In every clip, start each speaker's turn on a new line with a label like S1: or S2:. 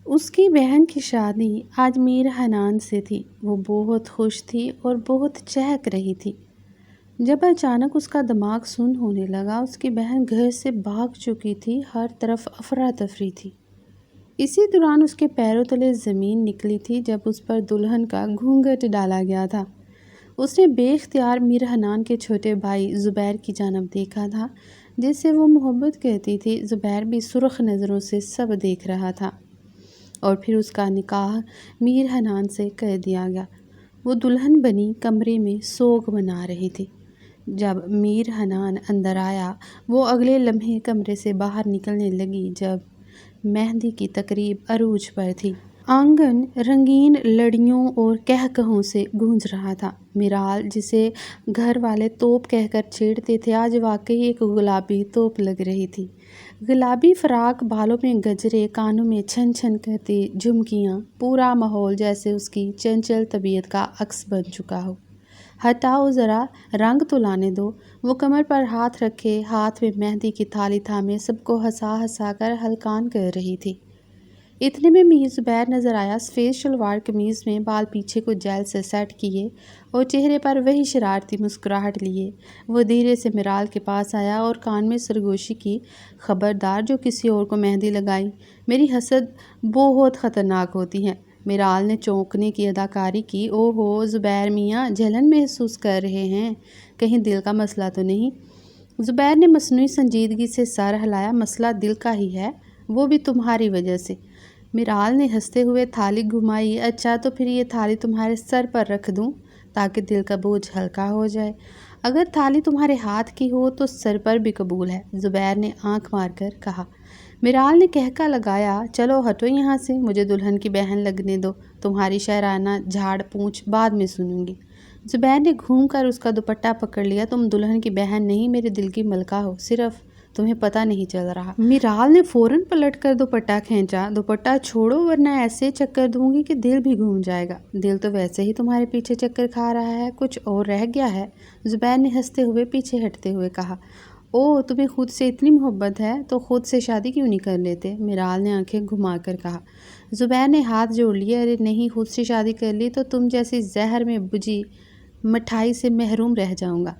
S1: اس کی بہن کی شادی آج میر حنان سے تھی۔ وہ بہت خوش تھی اور بہت چہک رہی تھی۔ جب اچانک اس کا دماغ سن ہونے لگا، اس کی بہن گھر سے بھاگ چکی تھی، ہر طرف افراتفری تھی۔ اسی دوران اس کے پیروں تلے زمین نکلی تھی جب اس پر دلہن کا گھونگھٹ ڈالا گیا تھا۔ اس نے بے اختیار میر حنان کے چھوٹے بھائی زبیر کی جانب دیکھا تھا، جس سے وہ محبت کرتی تھی۔ زبیر بھی سرخ نظروں سے سب دیکھ رہا تھا اور پھر اس کا نکاح میر حنان سے کر دیا گیا۔ وہ دلہن بنی کمرے میں سوگ منا رہی تھی۔ جب میر حنان اندر آیا، وہ اگلے لمحے کمرے سے باہر نکلنے لگی جب مہندی کی تقریب عروج پر تھی۔ آنگن رنگین لڑیوں اور کہکہوں سے گونج رہا تھا۔ میرال، جسے گھر والے توپ کہہ کر چھیڑتے تھے، آج واقعی ایک گلابی توپ لگ رہی تھی۔ گلابی فراق، بالوں میں گجرے، کانوں میں چھن چھن کرتی جھمکیاں، پورا ماحول جیسے اس کی چنچل طبیعت کا عکس بن چکا ہو۔ ہٹاؤ ذرا، رنگ تو لانے دو۔ وہ کمر پر ہاتھ رکھے، ہاتھ میں مہندی کی تھالی تھامے سب کو ہنسا ہنسا کر ہلکان کر رہی تھی۔ اتنے میں میر زبیر نظر آیا، سفید شلوار قمیض میں، بال پیچھے کو جیل سے سیٹ کیے اور چہرے پر وہی شرارتی مسکراہٹ لیے۔ وہ دھیرے سے میرال کے پاس آیا اور کان میں سرگوشی کی، خبردار جو کسی اور کو مہندی لگائی، میری حسد بہت خطرناک ہوتی ہے۔ میرال نے چونکنے کی اداکاری کی۔ او ہو زبیر میاں، جلن محسوس کر رہے ہیں؟ کہیں دل کا مسئلہ تو نہیں؟ زبیر نے مصنوعی سنجیدگی سے سر ہلایا۔ مسئلہ دل کا ہی ہے، وہ بھی تمہاری وجہ سے۔ میرال نے ہنستے ہوئے تھالی گھمائی۔ اچھا تو پھر یہ تھالی تمہارے سر پر رکھ دوں تاکہ دل کا بوجھ ہلکا ہو جائے؟ اگر تھالی تمہارے ہاتھ کی ہو تو سر پر بھی قبول ہے، زبیر نے آنکھ مار کر کہا۔ میرال نے کہکا لگایا، چلو ہٹو یہاں سے، مجھے دلہن کی بہن لگنے دو، تمہاری شاعرانہ جھاڑ پونچھ بعد میں سنوں گی۔ زبیر نے گھوم کر اس کا دوپٹہ پکڑ لیا۔ تم دلہن کی بہن نہیں، میرے دل کی ملکہ ہو، صرف تمہیں پتہ نہیں چل رہا۔ میرال نے فوراً پلٹ کر دوپٹہ کھینچا۔ دوپٹہ چھوڑو ورنہ ایسے چکر دوں گی کہ دل بھی گھوم جائے گا۔ دل تو ویسے ہی تمہارے پیچھے چکر کھا رہا ہے، کچھ اور رہ گیا ہے؟ زبیر نے ہنستے ہوئے پیچھے ہٹتے ہوئے کہا۔ اوہ، تمہیں خود سے اتنی محبت ہے تو خود سے شادی کیوں نہیں کر لیتے؟ میرال نے آنکھیں گھما کر کہا۔ زبیر نے ہاتھ جوڑ لیے۔ ارے نہیں، خود سے شادی کر لی تو تم جیسی زہر میں بجھی مٹھائی سے محروم رہ جاؤں گا۔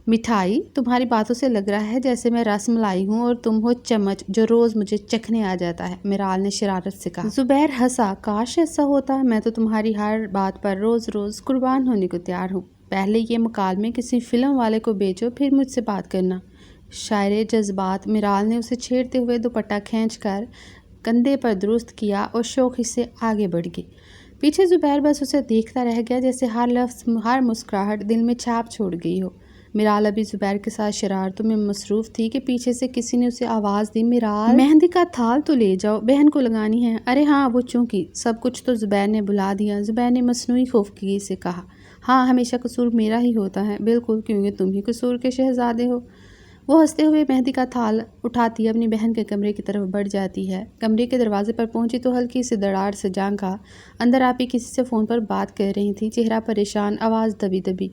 S1: مٹھائی؟ تمہاری باتوں سے لگ رہا ہے جیسے میں رس ملائی ہوں اور تم ہو چمچ جو روز مجھے چکھنے آ جاتا ہے، میرال نے شرارت سے کہا۔ زبیر ہنسا۔ کاش ایسا ہوتا، میں تو تمہاری ہر بات پر روز روز قربان ہونے کو تیار ہوں۔ پہلے یہ مکالمے کسی فلم والے کو بیچو، پھر مجھ سے بات کرنا۔ شاعر جذبات، میرال نے اسے چھیڑتے ہوئے دوپٹہ کھینچ کر کندھے پر درست کیا اور شوخی سے آگے بڑھ گئی۔ پیچھے زبیر بس اسے دیکھتا رہ گیا، جیسے ہر لفظ، ہر مسکراہٹ دل میں چھاپ چھوڑ گئی ہو۔ میرال ابھی زبیر کے ساتھ شرارتوں میں مصروف تھی کہ پیچھے سے کسی نے اسے آواز دی، میرال، مہندی کا تھال تو لے جاؤ، بہن کو لگانی ہے۔ ارے ہاں، وہ چونکی سب کچھ تو زبیر نے بھلا دیا، زبیر نے مصنوعی خفگی سے کہا۔ ہاں، ہمیشہ قصور میرا ہی ہوتا ہے، بالکل، کیونکہ تم ہی قصور کے شہزادے ہو۔ وہ ہنستے ہوئے مہندی کا تھال اٹھاتی اپنی بہن کے کمرے کی طرف بڑھ جاتی ہے۔ کمرے کے دروازے پر پہنچی تو ہلکی سی دڑاڑ سے جھانکا۔ اندر آپی کسی سے فون پر بات کر رہی تھی، چہرہ پریشان، آواز دبی دبی،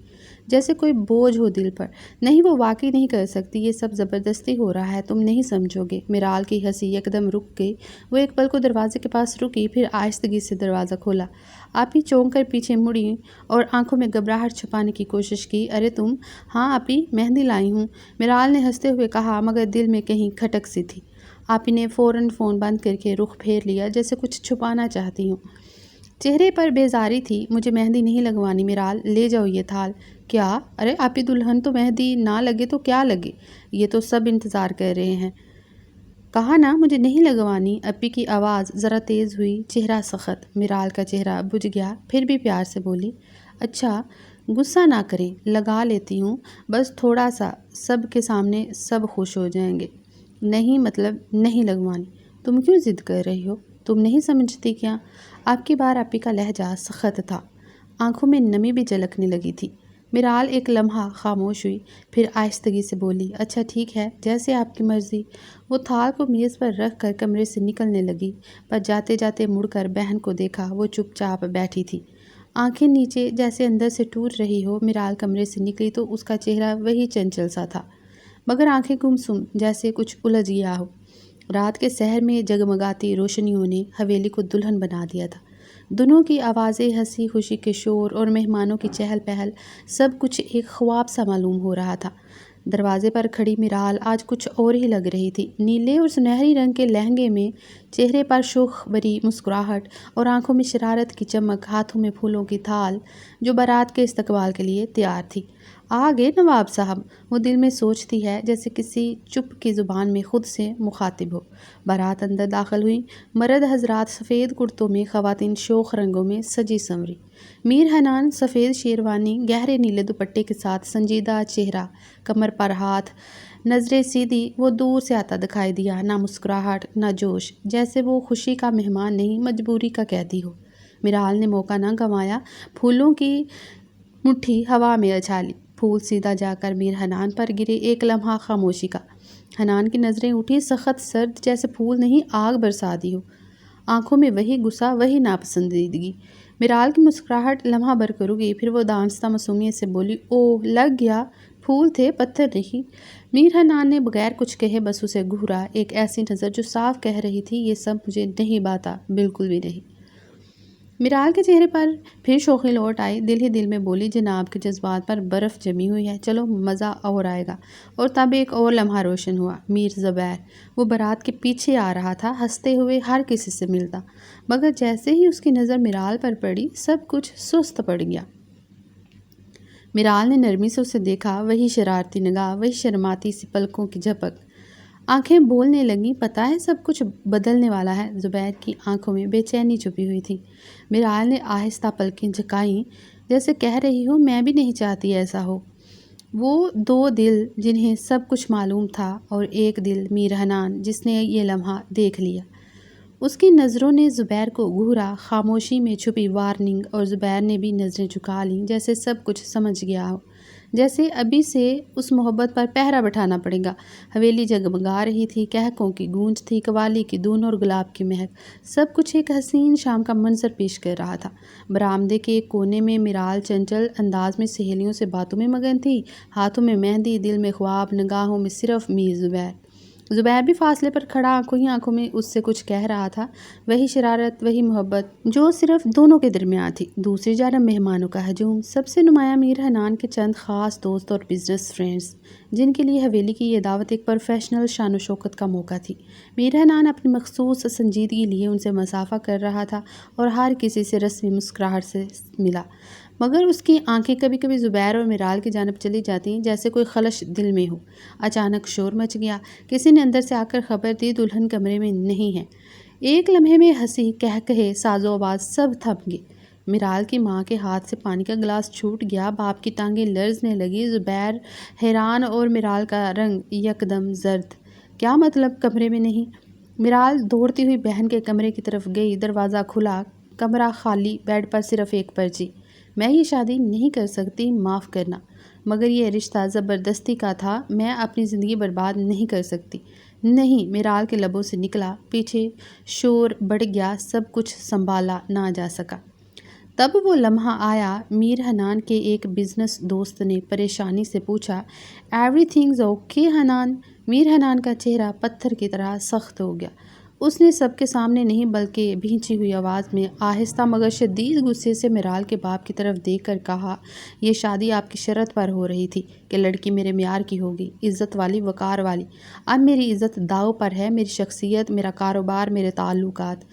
S1: جیسے کوئی بوجھ ہو دل پر۔ نہیں، وہ واقعی نہیں کر سکتی، یہ سب زبردستی ہو رہا ہے، تم نہیں سمجھو گے۔ میرال کی ہنسی یکدم رک گئی۔ وہ ایک پل کو دروازے کے پاس رکی، پھر آہستگی سے دروازہ کھولا۔ آپی چونک کر پیچھے مڑی اور آنکھوں میں گھبراہٹ چھپانے کی کوشش کی۔ ارے تم؟ ہاں آپی، مہندی لائی ہوں، میرال نے ہنستے ہوئے کہا، مگر دل میں کہیں کھٹک سی تھی۔ آپی نے فوراً فون بند کر کے رخ پھیر لیا، جیسے کچھ چھپانا چاہتی ہوں۔ چہرے پر بیزاری تھی۔ مجھے مہندی نہیں لگوانی میرال، لے جاؤ یہ تھال۔ کیا؟ ارے آپی، دلہن تو مہندی نہ لگے تو کیا لگے، یہ تو سب انتظار کر رہے ہیں۔ کہا نا مجھے نہیں لگوانی۔ اپی کی آواز ذرا تیز ہوئی، چہرہ سخت۔ میرال کا چہرہ بجھ گیا، پھر بھی پیار سے بولی، اچھا غصہ نہ کریں، لگا لیتی ہوں، بس تھوڑا سا، سب کے سامنے، سب خوش ہو جائیں گے۔ نہیں، مطلب نہیں لگوانی۔ تم کیوں ضد کر رہی ہو؟ تم نہیں سمجھتی کیا؟ اب کی بار اپی کا لہجہ سخت تھا، آنکھوں میں نمی بھی جھلکنے لگی تھی۔ میرال ایک لمحہ خاموش ہوئی، پھر آہستگی سے بولی، اچھا ٹھیک ہے، جیسے آپ کی مرضی۔ وہ تھال کو میز پر رکھ کر کمرے سے نکلنے لگی، پر جاتے جاتے مڑ کر بہن کو دیکھا، وہ چپ چاپ بیٹھی تھی، آنکھیں نیچے، جیسے اندر سے ٹوٹ رہی ہو۔ میرال کمرے سے نکلی تو اس کا چہرہ وہی چنچل سا تھا، مگر آنکھیں گمسم، جیسے کچھ الجھ گیا ہو۔ رات کے سحر میں جگمگاتی روشنیوں نے حویلی کو دلہن بنا دیا تھا۔ دنوں کی آوازیں، ہنسی خوشی کے شور اور مہمانوں کی چہل پہل، سب کچھ ایک خواب سا معلوم ہو رہا تھا۔ دروازے پر کھڑی میرال آج کچھ اور ہی لگ رہی تھی۔ نیلے اور سنہری رنگ کے لہنگے میں چہرے پر شوخ بری مسکراہٹ اور آنکھوں میں شرارت کی چمک، ہاتھوں میں پھولوں کی تھال جو بارات کے استقبال کے لیے تیار تھی۔ آ گئے نواب صاحب، وہ دل میں سوچتی ہے جیسے کسی چپ کی زبان میں خود سے مخاطب ہو۔ بارات اندر داخل ہوئی۔ مرد حضرات سفید کرتوں میں، خواتین شوخ رنگوں میں سجی سنوری۔ میر حنان سفید شیروانی، گہرے نیلے دوپٹے کے ساتھ، سنجیدہ چہرہ، کمر پر ہاتھ، نظریں سیدھی، وہ دور سے آتا دکھائی دیا، نہ مسکراہٹ نہ جوش، جیسے وہ خوشی کا مہمان نہیں مجبوری کا قیدی ہو۔ میرال نے موقع نہ گنوایا، پھولوں کی مٹھی ہوا میں اچھالی، پھول سیدھا جا کر میر حنان پر گرے۔ ایک لمحہ خاموشی کا۔ حنان کی نظریں اٹھی، سخت سرد، جیسے پھول نہیں آگ برسا دی ہو۔ آنکھوں میں وہی غصہ، وہی ناپسندیدگی۔ میرال کی مسکراہٹ لمحہ بھر کو رکی، پھر وہ دانستہ معصومیت سے بولی، اوہ لگ گیا، پھول تھے پتھر نہیں۔ میر حنان نے بغیر کچھ کہے بس اسے گھورا، ایک ایسی نظر جو صاف کہہ رہی تھی یہ سب مجھے نہیں باتا، بالکل بھی نہیں۔ میرال کے چہرے پر پھر شوخی لوٹ آئی، دل ہی دل میں بولی، جناب کے جذبات پر برف جمی ہوئی ہے، چلو مزہ اور آئے گا۔ اور تب ایک اور لمحہ روشن ہوا۔ میر زبیر، وہ بارات کے پیچھے آ رہا تھا، ہنستے ہوئے، ہر کسی سے ملتا، مگر جیسے ہی اس کی نظر میرال پر پڑی سب کچھ سست پڑ گیا۔ میرال نے نرمی سے اسے دیکھا، وہی شرارتی نگاہ، وہی شرماتی سی پلکوں کی جھپک۔ آنکھیں بولنے لگیں، پتہ ہے سب کچھ بدلنے والا ہے۔ زبیر کی آنکھوں میں بے چینی چھپی ہوئی تھی۔ میرال نے آہستہ پلکیں جھکائیں، جیسے کہہ رہی ہو میں بھی نہیں چاہتی ایسا ہو۔ وہ دو دل جنہیں سب کچھ معلوم تھا، اور ایک دل میر حنان جس نے یہ لمحہ دیکھ لیا۔ اس کی نظروں نے زبیر کو گھورا، خاموشی میں چھپی وارننگ، اور زبیر نے بھی نظریں جھکا لیں، جیسے سب کچھ سمجھ گیا ہو، جیسے ابھی سے اس محبت پر پہرا بٹھانا پڑے گا۔ حویلی جگمگا رہی تھی، قہقہوں کی گونج تھی، قوالی کی دھن اور گلاب کی مہک، سب کچھ ایک حسین شام کا منظر پیش کر رہا تھا۔ برآمدے کے ایک کونے میں میرال چنچل انداز میں سہیلیوں سے باتوں میں مگن تھی، ہاتھوں میں مہندی، دل میں خواب، نگاہوں میں صرف میر زبیر۔ زبیر بھی فاصلے پر کھڑا، آنکھوں ہی آنکھوں میں اس سے کچھ کہہ رہا تھا، وہی شرارت، وہی محبت جو صرف دونوں کے درمیان تھی۔ دوسری جانب مہمانوں کا ہجوم، سب سے نمایاں میر حنان کے چند خاص دوست اور بزنس فرینڈز، جن کے لیے حویلی کی یہ دعوت ایک پروفیشنل شان و شوکت کا موقع تھی۔ میر حنان اپنی مخصوص سنجیدگی لیے ان سے مصافحہ کر رہا تھا اور ہر کسی سے رسمی مسکراہٹ سے ملا، مگر اس کی آنکھیں کبھی کبھی زبیر اور میرال کی جانب چلی جاتی، جیسے کوئی خلش دل میں ہو۔ اچانک شور مچ گیا، کسی نے اندر سے آ کر خبر دی دلہن کمرے میں نہیں ہے۔ ایک لمحے میں ہنسی، قہقہے، ساز و آواز سب تھم گئے۔ میرال کی ماں کے ہاتھ سے پانی کا گلاس چھوٹ گیا، باپ کی ٹانگیں لرزنے لگی، زبیر حیران اور میرال کا رنگ یکدم زرد۔ کیا مطلب کمرے میں نہیں؟ میرال دوڑتی ہوئی بہن کے کمرے کی طرف گئی، دروازہ کھلا، کمرہ خالی، بیڈ پر صرف ایک پرچی، میں یہ شادی نہیں کر سکتی، معاف کرنا، مگر یہ رشتہ زبردستی کا تھا، میں اپنی زندگی برباد نہیں کر سکتی۔ نہیں، میرال کے لبوں سے نکلا، پیچھے شور بڑھ گیا، سب کچھ سنبھالا نہ جا سکا۔ تب وہ لمحہ آیا، میر حنان کے ایک بزنس دوست نے پریشانی سے پوچھا، ایوری تھنگز اوکے حنان؟ میر حنان کا چہرہ پتھر کی طرح سخت ہو گیا۔ اس نے سب کے سامنے نہیں بلکہ بھینچی ہوئی آواز میں آہستہ مگر شدید غصے سے میرال کے باپ کی طرف دیکھ کر کہا، یہ شادی آپ کی شرط پر ہو رہی تھی کہ لڑکی میرے معیار کی ہوگی، عزت والی، وقار والی۔ اب میری عزت داؤ پر ہے، میری شخصیت، میرا کاروبار، میرے تعلقات۔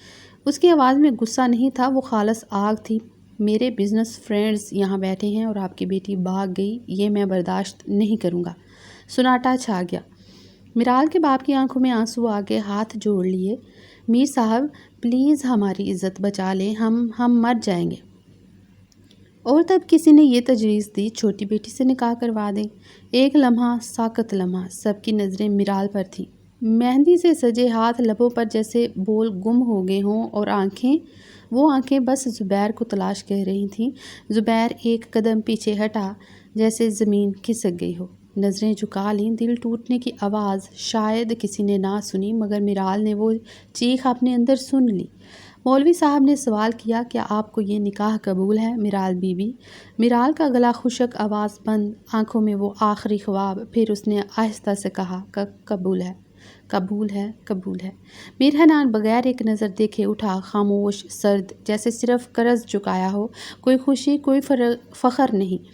S1: اس کی آواز میں غصہ نہیں تھا، وہ خالص آگ تھی۔ میرے بزنس فرینڈز یہاں بیٹھے ہیں اور آپ کی بیٹی بھاگ گئی، یہ میں برداشت نہیں کروں گا۔ سناٹا چھا گیا۔ میرال کے باپ کی آنکھوں میں آنسو آ گئے، ہاتھ جوڑ لیے، میر صاحب پلیز ہماری عزت بچا لیں، ہم مر جائیں گے۔ اور تب کسی نے یہ تجویز دی، چھوٹی بیٹی سے نکاح کروا دیں۔ ایک لمحہ، ساکت لمحہ، سب کی نظریں میرال پر تھیں، مہندی سے سجے ہاتھ لبوں پر جیسے بول گم ہو گئے ہوں، اور وہ آنکھیں بس زبیر کو تلاش کر رہی تھیں۔ زبیر ایک قدم پیچھے ہٹا، جیسے زمین کھسک گئی ہو، نظریں جھکا لیں، دل ٹوٹنے کی آواز شاید کسی نے نہ سنی، مگر میرال نے وہ چیخ اپنے اندر سن لی۔ مولوی صاحب نے سوال کیا، کیا آپ کو یہ نکاح قبول ہے میرال بی بی؟ میرال کا گلا خشک، آواز بند، آنکھوں میں وہ آخری خواب، پھر اس نے آہستہ سے کہا، قبول ہے۔ قبول ہے، قبول ہے۔ میر حنان بغیر ایک نظر دیکھے اٹھا، خاموش، سرد، جیسے صرف قرض چکایا ہو، کوئی خوشی، کوئی فخر نہیں،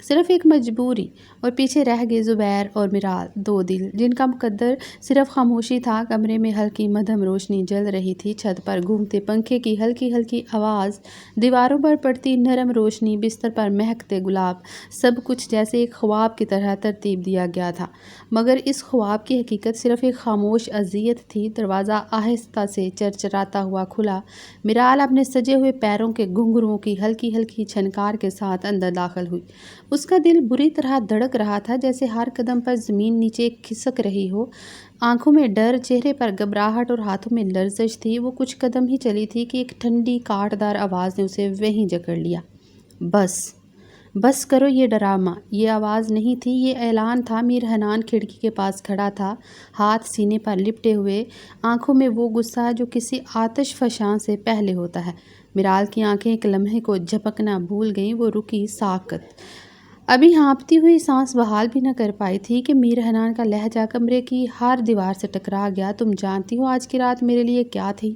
S1: صرف ایک مجبوری۔ اور پیچھے رہ گئے زبیر اور میرال، دو دل جن کا مقدر صرف خاموشی تھا۔ کمرے میں ہلکی مدھم روشنی جل رہی تھی، چھت پر گھومتے پنکھے کی ہلکی ہلکی آواز، دیواروں پر پڑتی نرم روشنی، بستر پر مہکتے گلاب، سب کچھ جیسے ایک خواب کی طرح ترتیب دیا گیا تھا۔ مگر اس خواب کی حقیقت صرف ایک خاموش اذیت تھی۔ دروازہ آہستہ سے چرچراتا ہوا کھلا، میرال اپنے سجے ہوئے پیروں کے گھنگروں کی ہلکی ہلکی چھنکار کے ساتھ اندر داخل ہوئی۔ اس کا دل بری طرح دھڑک رہا تھا، جیسے ہر قدم پر زمین نیچے کھسک رہی ہو۔ آنکھوں میں ڈر، چہرے پر گھبراہٹ اور ہاتھوں میں لرزش تھی۔ وہ کچھ قدم ہی چلی تھی کہ ایک ٹھنڈی کاٹ دار آواز نے اسے وہیں جکڑ لیا۔ بس، بس کرو یہ ڈرامہ۔ یہ آواز نہیں تھی، یہ اعلان تھا۔ میر حنان کھڑکی کے پاس کھڑا تھا، ہاتھ سینے پر لپٹے ہوئے، آنکھوں میں وہ غصہ جو کسی آتش فشاں سے پہلے ہوتا ہے۔ میرال کی آنکھیں ایک لمحے کو جھپکنا بھول گئیں، وہ رکی، ساکت، ابھی ہانپتی ہوئی، سانس بحال بھی نہ کر پائی تھی کہ میر حنان کا لہجہ کمرے کی ہر دیوار سے ٹکرا گیا۔ تم جانتی ہو آج کی رات میرے لیے کیا تھی؟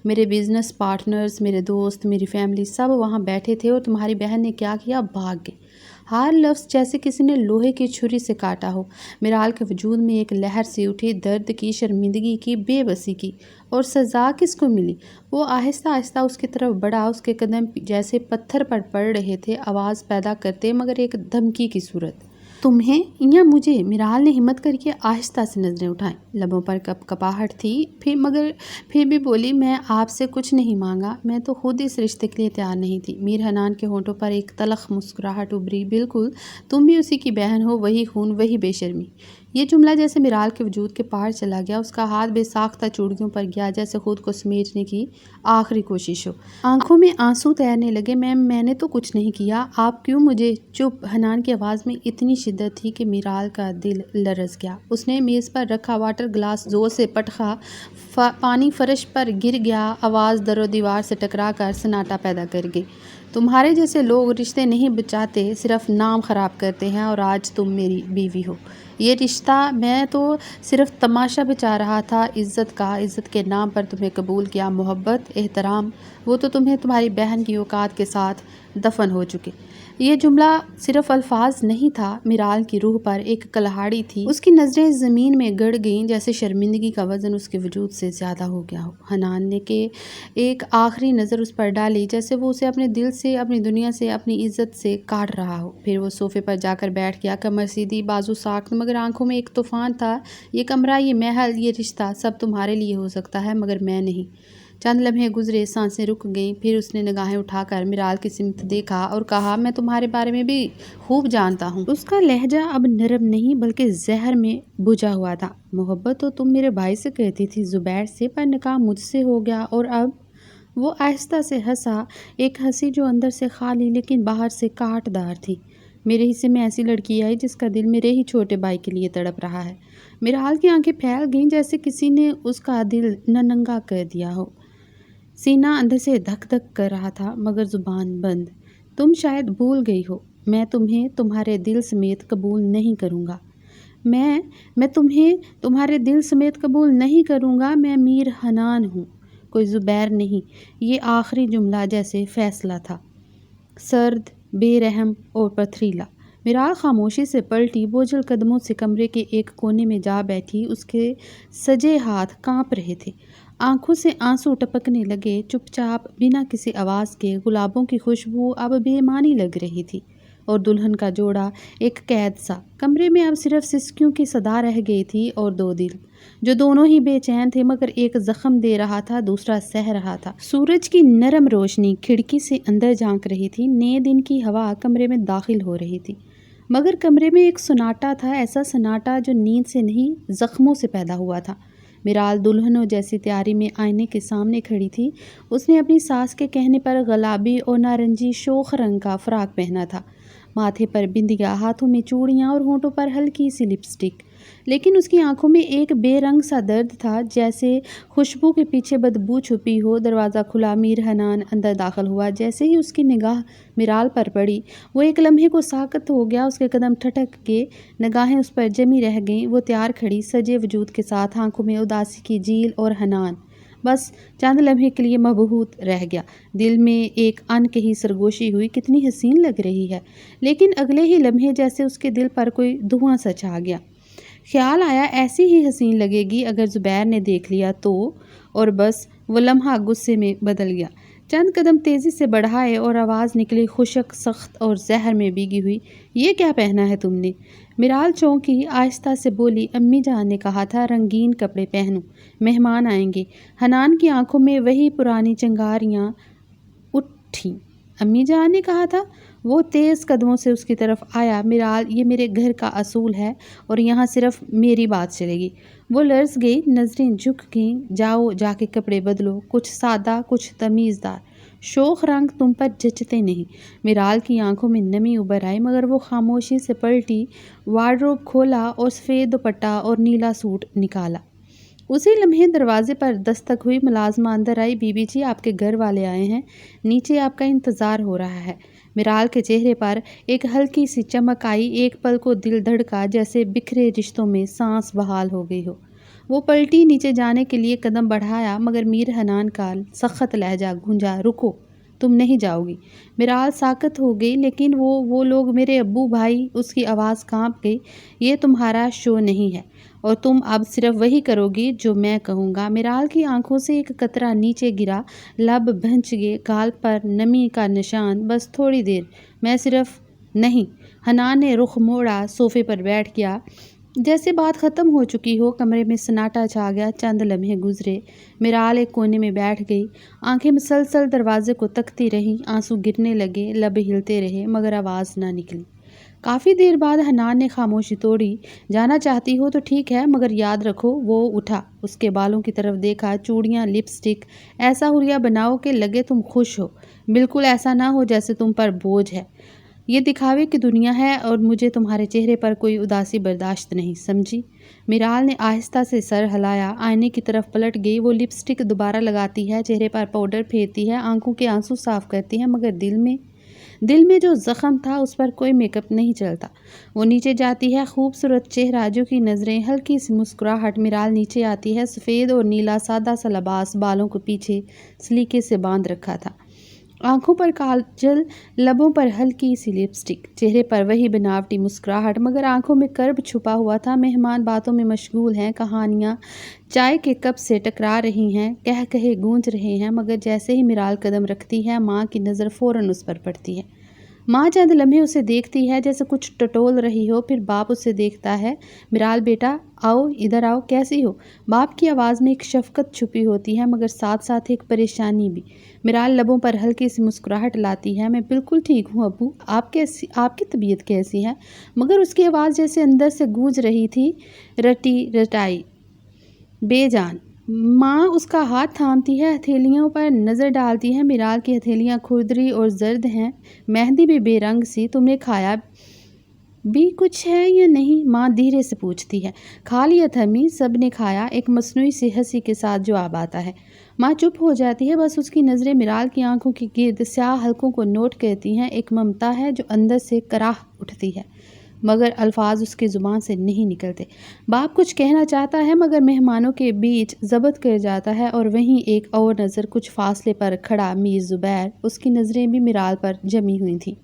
S1: میرے بزنس پارٹنرز، میرے دوست، میری فیملی، سب وہاں بیٹھے تھے، اور تمہاری بہن نے کیا کیا؟ بھاگ گئے۔ ہر لفظ جیسے کسی نے لوہے کی چھری سے کاٹا ہو۔ میرال کے وجود میں ایک لہر سی اٹھی، درد کی، شرمندگی کی، بے بسی کی۔ اور سزا کس کو ملی؟ وہ آہستہ آہستہ اس کی طرف بڑھا، اس کے قدم جیسے پتھر پر پڑ رہے تھے، آواز پیدا کرتے مگر ایک دھمکی کی صورت۔ تمہیں یا مجھے؟ میرال نے ہمت کر کے آہستہ سے نظریں اٹھائیں، لبوں پر کپ کپاہٹ تھی، پھر بھی بولی، میں آپ سے کچھ نہیں مانگا، میں تو خود اس رشتے کے لیے تیار نہیں تھی۔ میر حنان کے ہونٹوں پر ایک تلخ مسکراہٹ ابھری، بالکل، تم بھی اسی کی بہن ہو، وہی خون، وہی بے شرمی۔ یہ جملہ جیسے میرال کے وجود کے پار چلا گیا، اس کا ہاتھ بے ساختہ چوڑیوں پر گیا، جیسے خود کو سمیٹنے کی آخری کوشش ہو۔ آنکھوں میں آنسو تیرنے لگے۔ میں نے تو کچھ نہیں کیا، آپ کیوں مجھے؟ چپ۔ حنان کی آواز میں اتنی شدت تھی کہ میرال کا دل لرز گیا۔ اس نے میز پر رکھا واٹر گلاس زور سے پٹخا، پانی فرش پر گر گیا، آواز در و دیوار سے ٹکرا کر سناٹا پیدا کر گئی۔ تمہارے جیسے لوگ رشتے نہیں بچاتے، صرف نام خراب کرتے ہیں، اور آج تم میری بیوی ہو۔ یہ رشتہ، میں تو صرف تماشا بچا رہا تھا، عزت کا، عزت کے نام پر تمہیں قبول کیا، محبت، احترام، وہ تو تمہیں تمہاری بہن کی اوقات کے ساتھ دفن ہو چکے۔ یہ جملہ صرف الفاظ نہیں تھا، میرال کی روح پر ایک کلہاڑی تھی۔ اس کی نظریں زمین میں گڑ گئیں، جیسے شرمندگی کا وزن اس کے وجود سے زیادہ ہو گیا ہو۔ حنان نے ایک آخری نظر اس پر ڈالی، جیسے وہ اسے اپنے دل سے، اپنی دنیا سے، اپنی عزت سے کاٹ رہا ہو۔ پھر وہ صوفے پر جا کر بیٹھ گیا، کمر سیدھی، بازو ساخت، مگر آنکھوں میں ایک طوفان تھا۔ یہ کمرہ، یہ محل، یہ رشتہ، سب تمہارے لیے ہو سکتا ہے، مگر میں نہیں۔ چند لمحے گزرے، سانسیں رک گئیں، پھر اس نے نگاہیں اٹھا کر میرال کی سمت دیکھا اور کہا، میں تمہارے بارے میں بھی خوب جانتا ہوں۔ اس کا لہجہ اب نرم نہیں بلکہ زہر میں بجھا ہوا تھا۔ محبت تو تم میرے بھائی سے کرتی تھی، زبیر سے، پر نکاح مجھ سے ہو گیا، اور اب؟ وہ آہستہ سے ہنسا، ایک ہنسی جو اندر سے خالی لیکن باہر سے کاٹ دار تھی۔ میرے حصے میں ایسی لڑکی آئی جس کا دل میرے ہی چھوٹے بھائی کے لیے تڑپ رہا ہے۔ میرال کی آنکھیں پھیل گئیں، جیسے کسی نے اس کا دل ننگا کر دیا ہو۔ سینہ اندر سے دھک دھک کر رہا تھا، مگر زبان بند۔ تم شاید بھول گئی ہو، میں تمہیں تمہارے دل سمیت قبول نہیں کروں گا۔ میں تمہیں تمہارے دل سمیت قبول نہیں کروں گا۔ میں میر حنان ہوں، کوئی زبیر نہیں۔ یہ آخری جملہ جیسے فیصلہ تھا، سرد، بے رحم اور پتھریلا۔ میرال خاموشی سے پلٹی، بوجھل قدموں سے کمرے کے ایک کونے میں جا بیٹھی۔ اس کے سجے ہاتھ کانپ رہے تھے، آنکھوں سے آنسو ٹپکنے لگے۔ چپ چاپ، بنا کسی آواز کے، گلابوں کی خوشبو اب بے معنی لگ رہی تھی، اور دلہن کا جوڑا ایک قید سا۔ کمرے میں اب صرف سسکیوں کی صدا رہ گئی تھی، اور دو دل جو دونوں ہی بے چین تھے، مگر ایک زخم دے رہا تھا، دوسرا سہ رہا تھا۔ سورج کی نرم روشنی کھڑکی سے اندر جھانک رہی تھی، نئے دن کی ہوا کمرے میں داخل ہو رہی تھی، مگر کمرے میں ایک سناٹا تھا، ایسا سناٹا جو نیند سے نہیں، زخموں سے پیدا ہوا تھا۔ میرال دلہنوں جیسی تیاری میں آئینے کے سامنے کھڑی تھی۔ اس نے اپنی ساس کے کہنے پر گلابی اور نارنجی شوخ رنگ کا فراک پہنا تھا، ماتھے پر بندیا، ہاتھوں میں چوڑیاں، اور ہونٹوں پر ہلکی سی لپسٹک۔ لیکن اس کی آنکھوں میں ایک بے رنگ سا درد تھا، جیسے خوشبو کے پیچھے بدبو چھپی ہو۔ دروازہ کھلا، میر حنان اندر داخل ہوا۔ جیسے ہی اس کی نگاہ میرال پر پڑی، وہ ایک لمحے کو ساکت ہو گیا۔ اس کے قدم ٹھٹک کے نگاہیں اس پر جمی رہ گئیں۔ وہ تیار کھڑی، سجے وجود کے ساتھ، آنکھوں میں اداسی کی جھیل اور حنان بس چند لمحے کے لیے مبہوت رہ گیا۔ دل میں ایک انکہی سرگوشی ہوئی، کتنی حسین لگ رہی ہے، لیکن اگلے ہی لمحے جیسے اس کے دل پر کوئی دھواں سا چھا گیا۔ خیال آیا ایسی ہی حسین لگے گی اگر زبیر نے دیکھ لیا تو، اور بس وہ لمحہ غصے میں بدل گیا۔ چند قدم تیزی سے بڑھائے اور آواز نکلی، خشک، سخت اور زہر میں بھیگی ہوئی، یہ کیا پہنا ہے تم نے؟ میرال چونکی، آہستہ سے بولی، امی جان نے کہا تھا رنگین کپڑے پہنو، مہمان آئیں گے۔ حنان کی آنکھوں میں وہی پرانی چنگاریاں اٹھیں۔ امی جان نے کہا تھا؟ وہ تیز قدموں سے اس کی طرف آیا۔ میرال، یہ میرے گھر کا اصول ہے اور یہاں صرف میری بات چلے گی۔ وہ لرز گئی، نظریں جھک گئیں۔ جاؤ، جا کے کپڑے بدلو، کچھ سادہ، کچھ تمیزدار۔ شوخ رنگ تم پر جچتے نہیں۔ میرال کی آنکھوں میں نمی ابھر آئی، مگر وہ خاموشی سے پلٹی، وارڈروب کھولا اور سفید دوپٹہ اور نیلا سوٹ نکالا۔ اسی لمحے دروازے پر دستک ہوئی، ملازمہ اندر آئی۔ بی بی جی، آپ کے گھر والے آئے ہیں، نیچے آپ کا انتظار ہو رہا ہے۔ میرال کے چہرے پر ایک ہلکی سی چمک آئی، ایک پل کو دل دھڑکا جیسے بکھرے رشتوں میں سانس بحال ہو گئی ہو۔ وہ پلٹی، نیچے جانے کے لیے قدم بڑھایا، مگر میر حنان کا سخت لہجہ گونجا، رکو، تم نہیں جاؤ گی۔ میرال ساکت ہو گئی، لیکن وہ لوگ میرے ابو بھائی، اس کی آواز کانپ گئی، یہ تمہارا شو نہیں ہے اور تم اب صرف وہی کرو گی جو میں کہوں گا۔ میرال کی آنکھوں سے ایک قطرہ نیچے گرا، لب بھنچ گئے، گال پر نمی کا نشان۔ بس تھوڑی دیر، میں صرف… نہیں۔ حنان نے رخ موڑا، صوفے پر بیٹھ گیا، جیسے بات ختم ہو چکی ہو۔ کمرے میں سناٹا چھا گیا۔ چند لمحے گزرے، میرال ایک کونے میں بیٹھ گئی، آنکھیں مسلسل دروازے کو تکتی رہیں۔ آنسو گرنے لگے، لب ہلتے رہے، مگر آواز نہ نکلی۔ کافی دیر بعد حنان نے خاموشی توڑی، جانا چاہتی ہو تو ٹھیک ہے، مگر یاد رکھو۔ وہ اٹھا، اس کے بالوں کی طرف دیکھا، چوڑیاں، لپسٹک، ایسا حلیہ بناؤ کہ لگے تم خوش ہو، بالکل ایسا نہ ہو جیسے تم پر بوجھ ہے۔ یہ دکھاوے کی دنیا ہے اور مجھے تمہارے چہرے پر کوئی اداسی برداشت نہیں، سمجھی؟ میرال نے آہستہ سے سر ہلایا، آئینے کی طرف پلٹ گئی۔ وہ لپسٹک دوبارہ لگاتی ہے، چہرے پر پاؤڈر پھیرتی ہے، آنکھوں کے آنسو صاف کرتی ہے، مگر دل میں جو زخم تھا اس پر کوئی میک اپ نہیں چلتا۔ وہ نیچے جاتی ہے، خوبصورت چہرہ، جھکی نظریں، ہلکی سی مسکراہٹ۔ میرال نیچے آتی ہے، سفید اور نیلا سادہ سا لباس، بالوں کو پیچھے سلیقے سے باندھ رکھا تھا، آنکھوں پر کاجل، لبوں پر ہلکی سی لپسٹک، چہرے پر وہی بناوٹی مسکراہٹ، مگر آنکھوں میں کرب چھپا ہوا تھا۔ مہمان باتوں میں مشغول ہیں، کہانیاں چائے کے کپ سے ٹکرا رہی ہیں، کہے گونج رہے ہیں، مگر جیسے ہی میرال قدم رکھتی ہے، ماں کی نظر فوراً اس پر پڑتی ہے۔ ماں چند لمحے اسے دیکھتی ہے جیسے کچھ ٹٹول رہی ہو، پھر باپ اسے دیکھتا ہے، میرال بیٹا آؤ، ادھر آؤ، کیسی ہو؟ باپ کی آواز میں ایک شفقت چھپی ہوتی ہے، مگر ساتھ ساتھ ایک پریشانی بھی۔ میرال لبوں پر ہلکی سی مسکراہٹ لاتی ہے، میں بالکل ٹھیک ہوں ابو، آپ کی طبیعت کیسی ہے؟ مگر اس کی آواز جیسے اندر سے گونج رہی تھی، رٹی رٹائی، بے جان۔ ماں اس کا ہاتھ تھامتی ہے، ہتھیلیوں پر نظر ڈالتی ہے۔ میرال کی ہتھیلیاں کھردری اور زرد ہیں، مہندی بھی بے رنگ سی۔ تم نے کھایا بھی کچھ ہے یا نہیں؟ ماں دھیرے سے پوچھتی ہے۔ کھا لیا تھا امی، سب نے کھایا، ایک مصنوعی سی ہنسی کے ساتھ جواب آتا ہے۔ ماں چپ ہو جاتی ہے، بس اس کی نظریں میرال کی آنکھوں کے گرد سیاہ حلقوں کو نوٹ کرتی ہیں۔ ایک ممتا ہے جو اندر سے کراہ اٹھتی ہے، مگر الفاظ اس کی زبان سے نہیں نکلتے۔ باپ کچھ کہنا چاہتا ہے، مگر مہمانوں کے بیچ ضبط کر جاتا ہے، اور وہیں ایک اور نظر کچھ فاصلے پر کھڑا میر زبیر، اس کی نظریں بھی میرال پر جمی ہوئی تھیں۔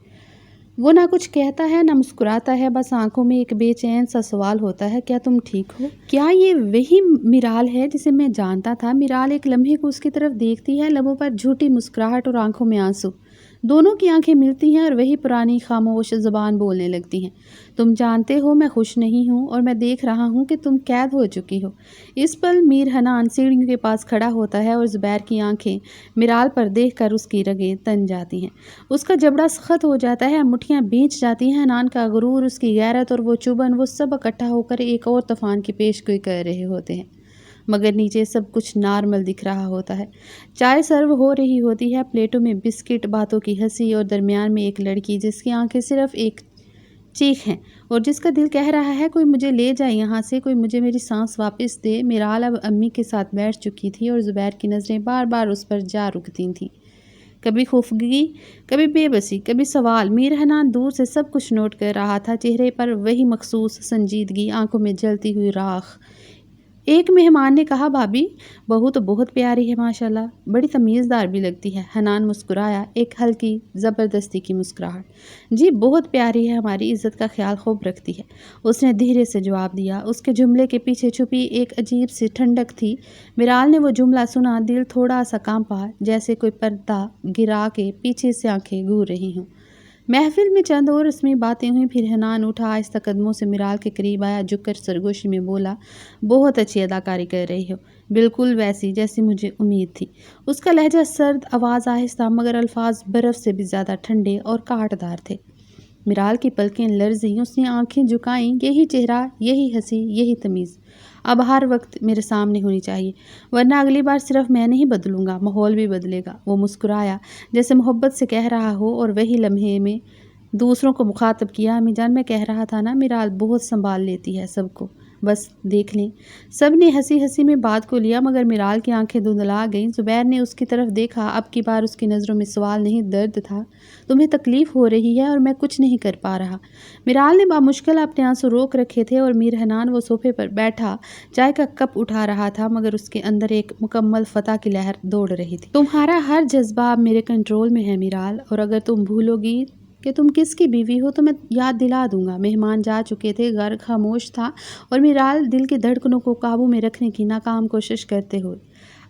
S1: وہ نہ کچھ کہتا ہے نہ مسکراتا ہے، بس آنکھوں میں ایک بے چین سا سوال ہوتا ہے، کیا تم ٹھیک ہو؟ کیا یہ وہی میرال ہے جسے میں جانتا تھا؟ میرال ایک لمحے کو اس کی طرف دیکھتی ہے، لبوں پر جھوٹی مسکراہٹ اور آنکھوں میں آنسو، دونوں کی آنکھیں ملتی ہیں اور وہی پرانی خاموش زبان بولنے لگتی ہیں۔ تم جانتے ہو میں خوش نہیں ہوں، اور میں دیکھ رہا ہوں کہ تم قید ہو چکی ہو۔ اس پل میر حنان سیڑھیوں کے پاس کھڑا ہوتا ہے، اور زبیر کی آنکھیں میرال پر دیکھ کر اس کی رگیں تن جاتی ہیں، اس کا جبڑا سخت ہو جاتا ہے، مٹھیاں بھینچ جاتی ہیں۔ حنان کا غرور، اس کی غیرت اور وہ چبھن، وہ سب اکٹھا ہو کر ایک اور طوفان کی پیشگوئی کر رہے ہوتے ہیں، مگر نیچے سب کچھ نارمل دکھ رہا ہوتا ہے۔ چائے سرو ہو رہی ہوتی ہے، پلیٹوں میں بسکٹ، باتوں کی ہنسی، اور درمیان میں ایک لڑکی جس کی آنکھیں صرف ایک چیخ ہیں، اور جس کا دل کہہ رہا ہے کوئی مجھے لے جائے یہاں سے، کوئی مجھے میری سانس واپس دے۔ میرال اب امی کے ساتھ بیٹھ چکی تھی اور زبیر کی نظریں بار بار اس پر جا رکتی تھیں، کبھی خفگی، کبھی بے بسی، کبھی سوال۔ میر حنان دور سے سب کچھ نوٹ کر رہا تھا، چہرے پر وہی مخصوص سنجیدگی، آنکھوں میں جلتی ہوئی راکھ۔ ایک مہمان نے کہا، بھابھی بہو تو بہت پیاری ہے ماشاءاللہ، بڑی تمیزدار بھی لگتی ہے۔ حنان مسکرایا، ایک ہلکی زبردستی کی مسکراہٹ۔ جی بہت پیاری ہے، ہماری عزت کا خیال خوب رکھتی ہے، اس نے دھیرے سے جواب دیا۔ اس کے جملے کے پیچھے چھپی ایک عجیب سی ٹھنڈک تھی۔ میرال نے وہ جملہ سنا، دل تھوڑا سا کانپا، جیسے کوئی پردہ گرا کے پیچھے سے آنکھیں گھور رہی ہوں۔ محفل میں چند اور رسمی باتیں ہوئیں، پھر حنان اٹھا، آہستہ قدموں سے میرال کے قریب آیا، جھک کر سرگوشی میں بولا، بہت اچھی اداکاری کر رہی ہو، بالکل ویسی جیسی مجھے امید تھی۔ اس کا لہجہ سرد، آواز آہستہ، مگر الفاظ برف سے بھی زیادہ ٹھنڈے اور کاٹ دار تھے۔ میرال کی پلکیں لرزیں، اس نے آنکھیں جھکائیں، یہی چہرہ، یہی ہنسی، یہی تمیز اب ہر وقت میرے سامنے ہونی چاہیے، ورنہ اگلی بار صرف میں نہیں بدلوں گا، ماحول بھی بدلے گا۔ وہ مسکرایا، جیسے محبت سے کہہ رہا ہو، اور وہی لمحے میں دوسروں کو مخاطب کیا، امی جان میں کہہ رہا تھا نا، میرال بہت سنبھال لیتی ہے سب کو، بس دیکھ لیں۔ سب نے ہنسی ہنسی میں بات کو لیا، مگر میرال کی آنکھیں دھندلا گئیں۔ زبیر نے اس کی طرف دیکھا، اب کی بار اس کی نظروں میں سوال نہیں، درد تھا۔ تمہیں تکلیف ہو رہی ہے اور میں کچھ نہیں کر پا رہا۔ میرال نے بامشکل اپنے آنسو روک رکھے تھے، اور میر حنان وہ صوفے پر بیٹھا چائے کا کپ اٹھا رہا تھا، مگر اس کے اندر ایک مکمل فتح کی لہر دوڑ رہی تھی۔ تمہارا ہر جذبہ اب میرے کنٹرول میں ہے میرال، اور اگر تم بھولو گی کہ تم کس کی بیوی ہو تو میں یاد دلا دوں گا۔ مہمان جا چکے تھے، گھر خاموش تھا، اور میرال دل کی دھڑکنوں کو قابو میں رکھنے کی ناکام کوشش کرتے ہوئے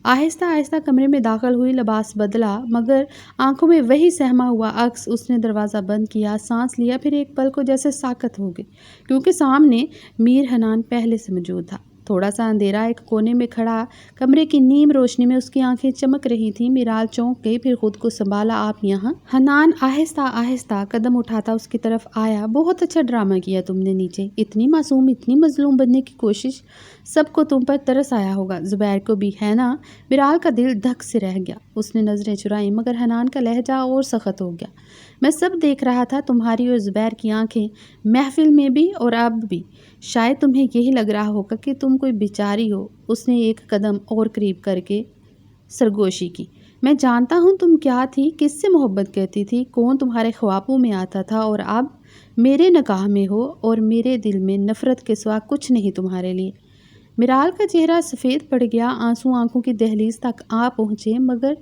S1: آہستہ آہستہ کمرے میں داخل ہوئی۔ لباس بدلا، مگر آنکھوں میں وہی سہما ہوا عکس۔ اس نے دروازہ بند کیا، سانس لیا، پھر ایک پل کو جیسے ساکت ہو گئی، کیونکہ سامنے میر حنان پہلے سے موجود تھا۔ تھوڑا سا اندھیرا، ایک کونے میں کھڑا، کمرے کی نیم روشنی میں اس کی آنکھیں چمک رہی تھیں۔ میرال چونک گئی، پھر خود کو سنبھالا، آپ یہاں؟ حنان آہستہ آہستہ قدم اٹھاتا اس کی طرف آیا، بہت اچھا ڈرامہ کیا تم نے نیچے، اتنی معصوم، اتنی مظلوم بننے کی کوشش، سب کو تم پر ترس آیا ہوگا، زبیر کو بھی، ہے نا؟ میرال کا دل دھک سے رہ گیا، اس نے نظریں چرائیں، مگر حنان کا لہجہ اور سخت ہو گیا۔ میں سب دیکھ رہا تھا، تمہاری اور زبیر کی آنکھیں، محفل میں بھی اور اب بھی۔ شاید تمہیں یہی لگ رہا ہوگا کہ تم کوئی بیچاری ہو۔ اس نے ایک قدم اور قریب کر کے سرگوشی کی۔ میں جانتا ہوں تم کیا تھی، کس سے محبت کرتی تھی، کون تمہارے خوابوں میں آتا تھا، اور اب میرے نکاح میں ہو، اور میرے دل میں نفرت کے سوا کچھ نہیں تمہارے لیے۔ میرال کا چہرہ سفید پڑ گیا، آنسو آنکھوں کی دہلیز تک آ پہنچے، مگر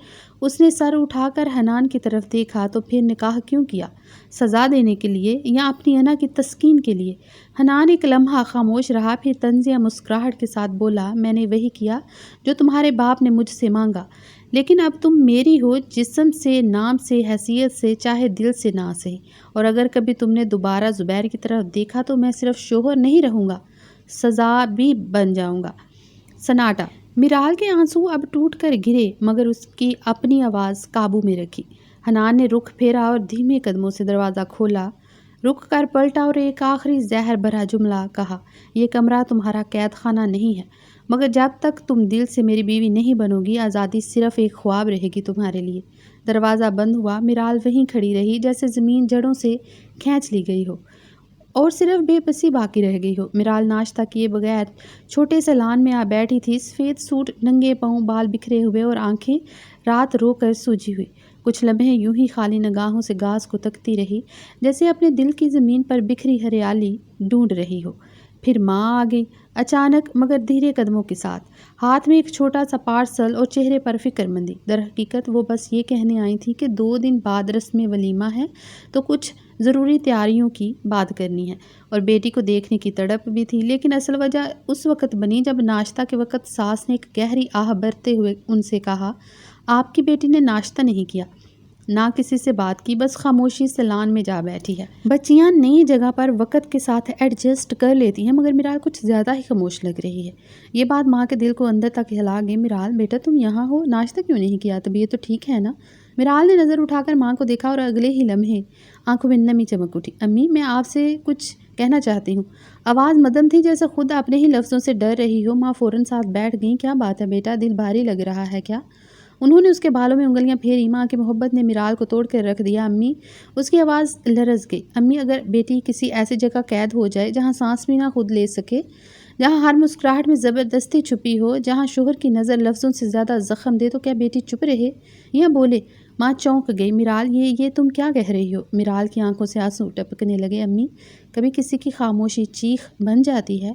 S1: اس نے سر اٹھا کر حنان کی طرف دیکھا۔ تو پھر نکاح کیوں کیا؟ سزا دینے کے لیے یا اپنی انا کی تسکین کے لیے؟ حنان ایک لمحہ خاموش رہا، پھر طنزیہ مسکراہٹ کے ساتھ بولا، میں نے وہی کیا جو تمہارے باپ نے مجھ سے مانگا، لیکن اب تم میری ہو، جسم سے، نام سے، حیثیت سے، چاہے دل سے نہ سہی، اور اگر کبھی تم نے دوبارہ زبیر کی طرف دیکھا تو میں صرف شوہر نہیں رہوں گا، سزا بھی بن جاؤں گا۔ سناٹا۔ میرال کے آنسو اب ٹوٹ کر گرے، مگر اس کی اپنی آواز قابو میں رکھی۔ حنان نے رخ پھیرا اور دھیمے قدموں سے دروازہ کھولا، رک کر پلٹا اور ایک آخری زہر بھرا جملہ کہا، یہ کمرہ تمہارا قید خانہ نہیں ہے، مگر جب تک تم دل سے میری بیوی نہیں بنو گی، آزادی صرف ایک خواب رہے گی تمہارے لیے۔ دروازہ بند ہوا، میرال وہیں کھڑی رہی، جیسے زمین جڑوں سے کھینچ لی گئی ہو اور صرف بے بسی باقی رہ گئی ہو۔ میرال ناشتہ کیے بغیر چھوٹے سے لان میں آ بیٹھی تھی، سفید سوٹ، ننگے پاؤں، بال بکھرے ہوئے، اور آنکھیں رات رو کر سوجی ہوئی۔ کچھ لمحے یوں ہی خالی نگاہوں سے گھاس کو تکتی رہی، جیسے اپنے دل کی زمین پر بکھری ہریالی ڈھونڈ رہی ہو۔ پھر ماں آ گئی، اچانک مگر دھیرے قدموں کے ساتھ، ہاتھ میں ایک چھوٹا سا پارسل اور چہرے پر فکر مندی۔ در حقیقت وہ بس یہ کہنے آئی تھی کہ 2 دن بعد رسم ولیمہ ہے، تو کچھ ضروری تیاریوں کی بات کرنی ہے، اور بیٹی کو دیکھنے کی تڑپ بھی تھی، لیکن اصل وجہ اس وقت بنی جب ناشتہ کے وقت ساس نے ایک گہری آہ بھرتے ہوئے ان سے کہا، آپ کی بیٹی نے ناشتہ نہیں کیا، نہ کسی سے بات کی، بس خاموشی سے لان میں جا بیٹھی ہے۔ بچیاں نئی جگہ پر وقت کے ساتھ ایڈجسٹ کر لیتی ہیں، مگر میرال کچھ زیادہ ہی خاموش لگ رہی ہے۔ یہ بات ماں کے دل کو اندر تک ہلا گئی۔ میرال بیٹا تم یہاں ہو، ناشتہ کیوں نہیں کیا، طبیعت تو ٹھیک ہے نا؟ میرال نے نظر اٹھا کر ماں کو دیکھا، اور اگلے ہی لمحے آنکھوں میں نمی چمک اٹھی۔ امی میں آپ سے کچھ کہنا چاہتی ہوں۔ آواز مدم تھی، جیسے خود اپنے ہی لفظوں سے ڈر رہی ہو۔ ماں فوراً ساتھ بیٹھ گئیں۔ کیا بات ہے بیٹا، دل بھاری لگ رہا ہے کیا؟ انہوں نے اس کے بالوں میں انگلیاں پھیری۔ ماں کی محبت نے میرال کو توڑ کر رکھ دیا۔ امی، اس کی آواز لرز گئی۔ امی، اگر بیٹی کسی ایسی جگہ قید ہو جائے جہاں سانس بھی نہ خود لے سکے، جہاں ہر مسکراہٹ میں زبردستی چھپی ہو، جہاں شوہر کی نظر لفظوں سے زیادہ زخم دے، تو کیا بیٹی چپ رہے یا بولے؟ ماں چونک گئی۔ میرال، یہ تم کیا کہہ رہی ہو؟ میرال کی آنکھوں سے آنسو ٹپکنے لگے۔ امی، کبھی کسی کی خاموشی چیخ بن جاتی ہے،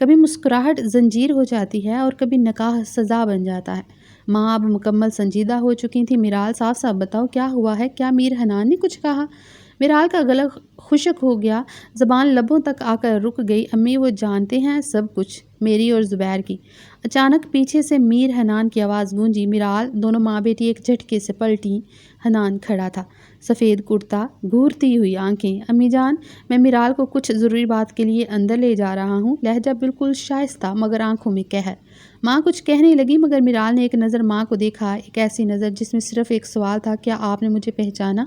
S1: کبھی مسکراہٹ زنجیر ہو جاتی ہے، اور کبھی نکاح سزا بن جاتا ہے۔ ماں اب مکمل سنجیدہ ہو چکی تھی۔ میرال، صاف صاف بتاؤ، کیا ہوا ہے؟ کیا میر حنان نے کچھ کہا؟ میرال کا گلا خشک ہو گیا، زبان لبوں تک آ کر رک گئی۔ امی، وہ جانتے ہیں سب کچھ، میری اور زبیر کی۔ اچانک پیچھے سے میر حنان کی آواز گونجی۔ میرال، دونوں ماں بیٹی ایک جھٹکے سے پلٹیں۔ حنان کھڑا تھا، سفید کرتا، گھورتی ہوئی آنکھیں۔ امی جان، میں میرال کو کچھ ضروری بات کے لیے اندر لے جا رہا ہوں۔ لہجہ بالکل شائستہ مگر آنکھوں میں قہر۔ ماں کچھ کہنے لگی مگر میرال نے ایک نظر ماں کو دیکھا، ایک ایسی نظر جس میں صرف ایک سوال تھا، کیا آپ نے مجھے پہچانا؟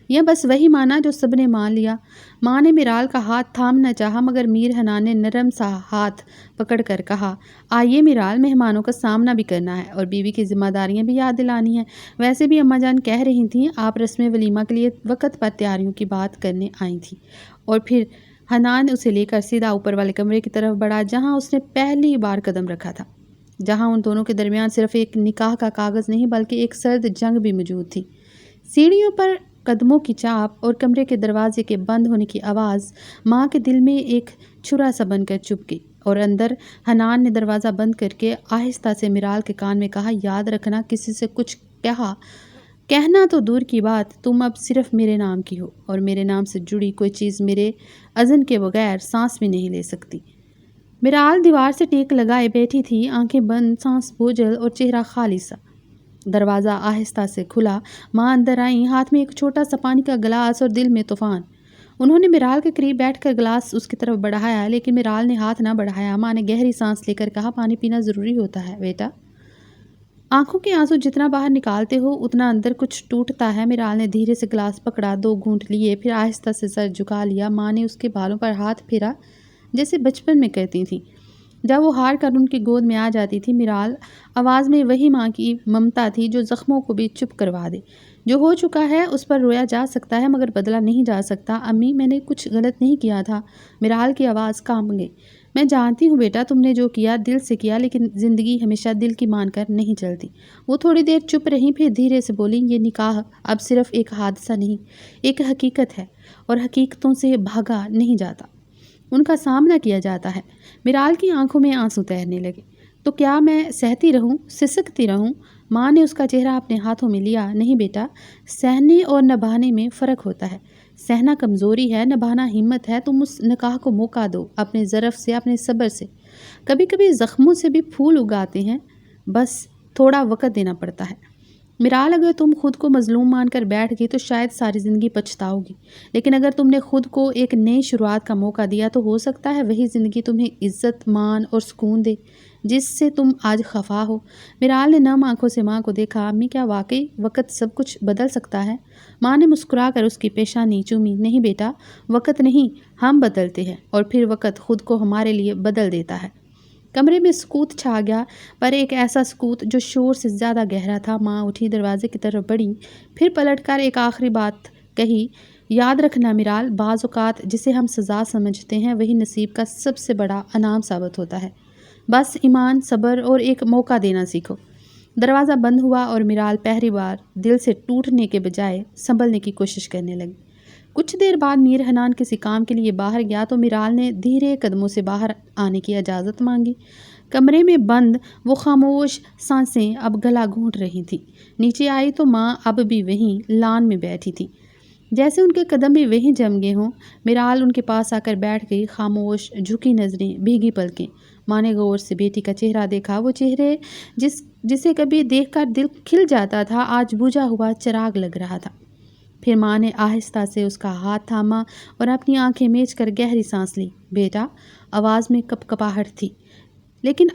S1: یا بس وہی مانا جو سب نے مان لیا؟ ماں نے میرال کا ہاتھ تھامنا چاہا مگر میر حنان نے نرم سا ہاتھ پکڑ کر کہا، آئیے میرال، مہمانوں کا سامنا بھی کرنا ہے اور بیوی کی ذمہ داریاں بھی یاد دلانی ہیں۔ ویسے بھی اماں جان کہہ رہی تھیں آپ رسم ولیمہ کے لیے وقت پر تیاریوں کی بات کرنے آئی تھیں۔ اور پھر حنان اسے لے کر سیدھا اوپر والے کمرے کی طرف بڑھا جہاں اس نے پہلی بار قدم رکھا تھا، جہاں ان دونوں کے درمیان صرف ایک نکاح کا کاغذ نہیں بلکہ ایک سرد جنگ بھی موجود تھی۔ سیڑھیوں پر قدموں کی چاپ اور کمرے کے دروازے کے بند ہونے کی آواز ماں کے دل میں ایک چھرا سا بن کر چپ گئی، اور اندر حنان نے دروازہ بند کر کے آہستہ سے میرال کے کان میں کہا، یاد رکھنا، کسی سے کچھ کہنا تو دور کی بات، تم اب صرف میرے نام کی ہو، اور میرے نام سے جڑی کوئی چیز میرے اذن کے بغیر سانس بھی نہیں لے سکتی۔ میرال دیوار سے ٹیک لگائے بیٹھی تھی، آنکھیں بند، سانس بوجھل اور چہرہ خالی سا۔ دروازہ آہستہ سے کھلا، ماں اندر آئیں، ہاتھ میں ایک چھوٹا سا پانی کا گلاس اور دل میں طوفان۔ انہوں نے میرال کے قریب بیٹھ کر گلاس اس کی طرف بڑھایا، لیکن میرال نے ہاتھ نہ بڑھایا۔ ماں نے گہری سانس لے کر کہا، پانی پینا ضروری ہوتا ہے بیٹا۔ آنکھوں کے آنسو جتنا باہر نکالتے ہو اتنا اندر کچھ ٹوٹتا ہے۔ میرال نے دھیرے سے گلاس پکڑا، 2 گھونٹ لیے، پھر آہستہ سے سر جھکا لیا۔ ماں نے اس کے بالوں پر ہاتھ پھیرا جیسے بچپن میں کرتی تھیں جب وہ ہار کر ان کی گود میں آ جاتی تھی۔ میرال آواز میں وہی ماں کی ممتا تھی جو زخموں کو بھی چپ کروا دے۔ جو ہو چکا ہے اس پر رویا جا سکتا ہے مگر بدلا نہیں جا سکتا۔ امی، میں نے کچھ غلط نہیں کیا تھا۔ میرال کی آواز کانپ گئی۔ میں جانتی ہوں بیٹا، تم نے جو کیا دل سے کیا، لیکن زندگی ہمیشہ دل کی مان کر نہیں چلتی۔ وہ تھوڑی دیر چپ رہیں، پھر دھیرے سے بولیں، یہ نکاح اب صرف ایک حادثہ نہیں، ایک حقیقت ہے، اور حقیقتوں سے بھاگا نہیں جاتا، ان کا سامنا کیا جاتا ہے۔ میرال کی آنکھوں میں آنسو تیرنے لگے۔ تو کیا میں سہتی رہوں، سسکتی رہوں؟ ماں نے اس کا چہرہ اپنے ہاتھوں میں لیا۔ نہیں بیٹا، سہنے اور نبھانے میں فرق ہوتا ہے۔ سہنا کمزوری ہے، نبھانا ہمت ہے۔ تم اس نکاح کو موقع دو، اپنے ظرف سے، اپنے صبر سے۔ کبھی کبھی زخموں سے بھی پھول اگاتے ہیں، بس تھوڑا وقت دینا پڑتا ہے۔ میرال، اگر تم خود کو مظلوم مان کر بیٹھ گئی تو شاید ساری زندگی پچھتاؤ گی، لیکن اگر تم نے خود کو ایک نئی شروعات کا موقع دیا تو ہو سکتا ہے وہی زندگی تمہیں عزت، مان اور سکون دے جس سے تم آج خفا ہو۔ میرال نے نم آنکھوں سے ماں کو دیکھا۔ امی، کیا واقعی وقت سب کچھ بدل سکتا ہے؟ ماں نے مسکرا کر اس کی پیشانی چومی۔ نہیں بیٹا، وقت نہیں، ہم بدلتے ہیں، اور پھر وقت خود کو ہمارے لیے بدل دیتا ہے۔ کمرے میں سکوت چھا گیا، پر ایک ایسا سکوت جو شور سے زیادہ گہرا تھا۔ ماں اٹھی، دروازے کی طرف بڑھی، پھر پلٹ کر ایک آخری بات کہی، یاد رکھنا میرال، بعض اوقات جسے ہم سزا سمجھتے ہیں وہی نصیب کا سب سے بڑا انعام ثابت ہوتا ہے۔ بس ایمان، صبر اور ایک موقع دینا سیکھو۔ دروازہ بند ہوا اور میرال پہلی بار دل سے ٹوٹنے کے بجائے سنبھلنے کی کوشش کرنے لگی۔ کچھ دیر بعد میر حنان کسی کام کے لیے باہر گیا تو میرال نے دھیرے قدموں سے باہر آنے کی اجازت مانگی۔ کمرے میں بند وہ خاموش سانسیں اب گلا گھونٹ رہی تھیں۔ نیچے آئی تو ماں اب بھی وہیں لان میں بیٹھی تھی، جیسے ان کے قدم بھی وہیں جم گئے ہوں۔ میرال ان کے پاس آ کر بیٹھ گئی، خاموش، جھکی نظریں، بھیگی پلکیں۔ ماں نے غور سے بیٹی کا چہرہ دیکھا، وہ چہرے جسے کبھی دیکھ کر دل کھل جاتا تھا آج بجھا ہوا چراغ لگ رہا تھا۔ پھر ماں نے آہستہ سے اس کا ہاتھ تھاما اور اپنی آنکھیں میچ کر گہری سانس لی۔ بیٹا، آواز میں کپکپاہٹ تھی، لیکن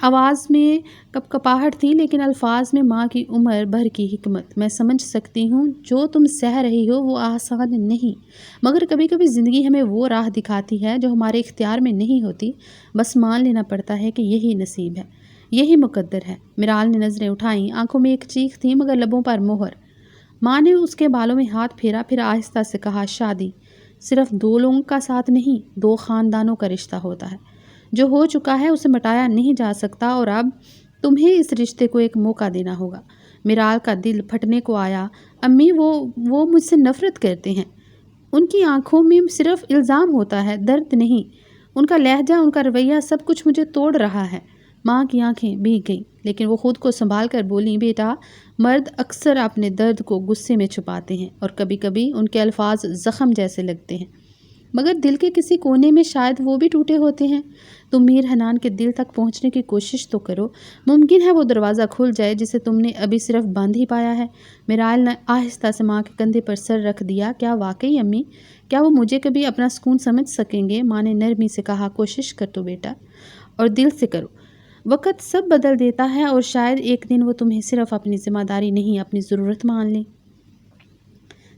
S1: الفاظ میں ماں کی عمر بھر کی حکمت۔ میں سمجھ سکتی ہوں جو تم سہ رہی ہو وہ آسان نہیں، مگر کبھی کبھی زندگی ہمیں وہ راہ دکھاتی ہے جو ہمارے اختیار میں نہیں ہوتی، بس مان لینا پڑتا ہے کہ یہی نصیب ہے۔ یہی مقدر ہے۔ میرال نے نظریں اٹھائیں، آنکھوں میں ایک چیخ تھی مگر لبوں پر مہر۔ ماں نے اس کے بالوں میں ہاتھ پھیرا، پھر آہستہ سے کہا، شادی صرف 2 لوگوں کا ساتھ نہیں، 2 خاندانوں کا رشتہ ہوتا ہے۔ جو ہو چکا ہے اسے مٹایا نہیں جا سکتا، اور اب تمہیں اس رشتے کو ایک موقع دینا ہوگا۔ میرال کا دل پھٹنے کو آیا۔ امی وہ مجھ سے نفرت کرتے ہیں۔ ان کی آنکھوں میں صرف الزام ہوتا ہے، درد نہیں۔ ان کا لہجہ، ان کا رویہ، سب کچھ مجھے توڑ رہا ہے۔ ماں کی آنکھیں بھیگ گئیں، لیکن وہ خود کو سنبھال کر بولی، بیٹا، مرد اکثر اپنے درد کو غصے میں چھپاتے ہیں اور کبھی کبھی ان کے الفاظ زخم جیسے لگتے ہیں، مگر دل کے کسی کونے میں شاید وہ بھی ٹوٹے ہوتے ہیں۔ تم میر حنان کے دل تک پہنچنے کی کوشش تو کرو، ممکن ہے وہ دروازہ کھل جائے جسے تم نے ابھی صرف بند ہی پایا ہے۔ میرال نے آہستہ سے ماں کے کندھے پر سر رکھ دیا۔ کیا واقعی امی؟ کیا وہ مجھے کبھی اپنا سکون سمجھ سکیں گے؟ ماں نے نرمی سے کہا، کوشش کر تو بیٹا، اور دل سے کرو۔ وقت سب بدل دیتا ہے، اور شاید ایک دن وہ تمہیں صرف اپنی ذمہ داری نہیں، اپنی ضرورت مان لیں۔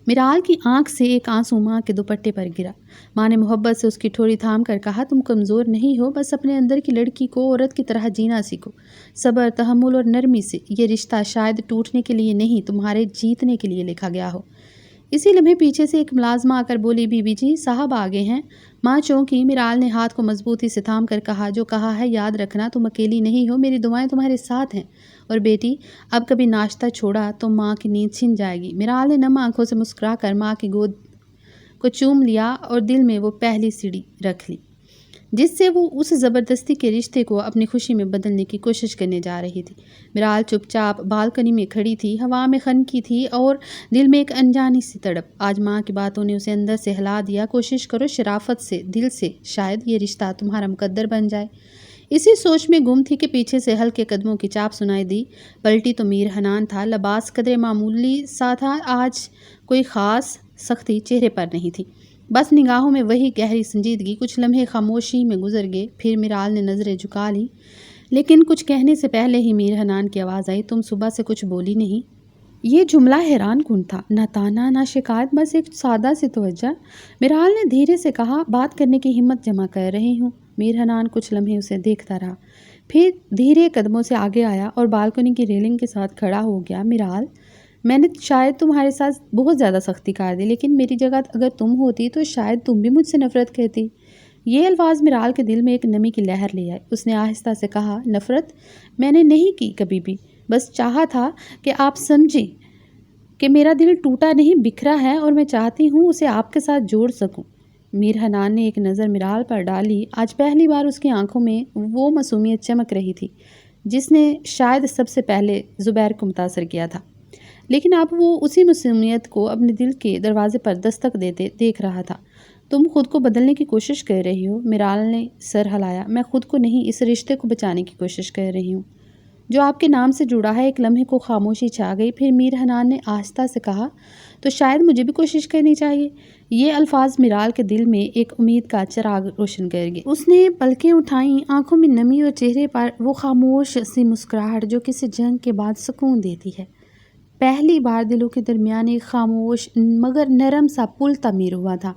S1: میرال کی آنکھ سے ایک آنسو ماں کے دوپٹے پر گرا۔ ماں نے محبت سے اس کی ٹھوڑی تھام کر کہا، تم کمزور نہیں ہو، بس اپنے اندر کی لڑکی کو عورت کی طرح جینا سیکھو، صبر، تحمل اور نرمی سے۔ یہ رشتہ شاید ٹوٹنے کے لیے نہیں، تمہارے جیتنے کے لیے لکھا گیا ہو۔ اسی لمحے پیچھے سے ایک ملازمہ آ کر بولی، بی بی جی، صاحب آ گئے ہیں۔ ماں چونکی۔ میرال نے ہاتھ کو مضبوطی سے تھام کر کہا، جو کہا ہے یاد رکھنا، تم اکیلی نہیں ہو، میری دعائیں تمہارے ساتھ ہیں۔ اور بیٹی، اب کبھی ناشتہ چھوڑا تو ماں کی نیند چھن جائے گی۔ میرال نے نم آنکھوں سے مسکرا کر ماں کی گود کو چوم لیا اور دل میں وہ پہلی سیڑھی رکھ لی جس سے وہ اس زبردستی کے رشتے کو اپنی خوشی میں بدلنے کی کوشش کرنے جا رہی تھی۔ میرال چپ چاپ بالکنی میں کھڑی تھی، ہوا میں خنکی تھی اور دل میں ایک انجانی سی تڑپ۔ آج ماں کی باتوں نے اسے اندر سے ہلا دیا۔ کوشش کرو شرافت سے، دل سے، شاید یہ رشتہ تمہارا مقدر بن جائے۔ اسی سوچ میں گم تھی کہ پیچھے سے ہلکے قدموں کی چاپ سنائی دی۔ پلٹی تو میر حنان تھا، لباس قدرے معمولی سا تھا، آج کوئی خاص سختی چہرے پر نہیں تھی، بس نگاہوں میں وہی گہری سنجیدگی۔ کچھ لمحے خاموشی میں گزر گئے، پھر میرال نے نظریں جھکا لیں، لیکن کچھ کہنے سے پہلے ہی میر حنان کی آواز آئی، تم صبح سے کچھ بولی نہیں؟ یہ جملہ حیران کن تھا، نہ تانا نہ شکایت، بس ایک سادہ سی توجہ۔ میرال نے دھیرے سے کہا، بات کرنے کی ہمت جمع کر رہی ہوں۔ میر حنان کچھ لمحے اسے دیکھتا رہا، پھر دھیرے قدموں سے آگے آیا اور بالکنی کی ریلنگ کے ساتھ کھڑا ہو گیا۔ میرال، میں نے شاید تمہارے ساتھ بہت زیادہ سختی کر دی، لیکن میری جگہ اگر تم ہوتی تو شاید تم بھی مجھ سے نفرت کرتی۔ یہ الفاظ میرال کے دل میں ایک نمی کی لہر لے آئے۔ اس نے آہستہ سے کہا، نفرت میں نے نہیں کی کبھی بھی، بس چاہا تھا کہ آپ سمجھیں کہ میرا دل ٹوٹا نہیں، بکھرا ہے، اور میں چاہتی ہوں اسے آپ کے ساتھ جوڑ سکوں۔ میر حنان نے ایک نظر میرال پر ڈالی۔ آج پہلی بار اس کی آنکھوں میں وہ معصومیت چمک رہی تھی جس نے شاید سب سے پہلے زبیر کو متاثر کیا تھا، لیکن اب وہ اسی معصومیت کو اپنے دل کے دروازے پر دستک دیتے دیکھ رہا تھا۔ تم خود کو بدلنے کی کوشش کر رہی ہو؟ میرال نے سر ہلایا۔ میں خود کو نہیں، اس رشتے کو بچانے کی کوشش کر رہی ہوں جو آپ کے نام سے جڑا ہے۔ ایک لمحے کو خاموشی چھا گئی، پھر میر حنان نے آہستہ سے کہا، تو شاید مجھے بھی کوشش کرنی چاہیے۔ یہ الفاظ میرال کے دل میں ایک امید کا چراغ روشن کر گئے۔ اس نے پلکیں اٹھائیں، آنکھوں میں نمی اور چہرے پر وہ خاموش سی مسکراہٹ جو کسی جنگ کے بعد سکون دیتی ہے۔ پہلی بار دلوں کے درمیان ایک خاموش مگر نرم سا پل تعمیر ہوا تھا۔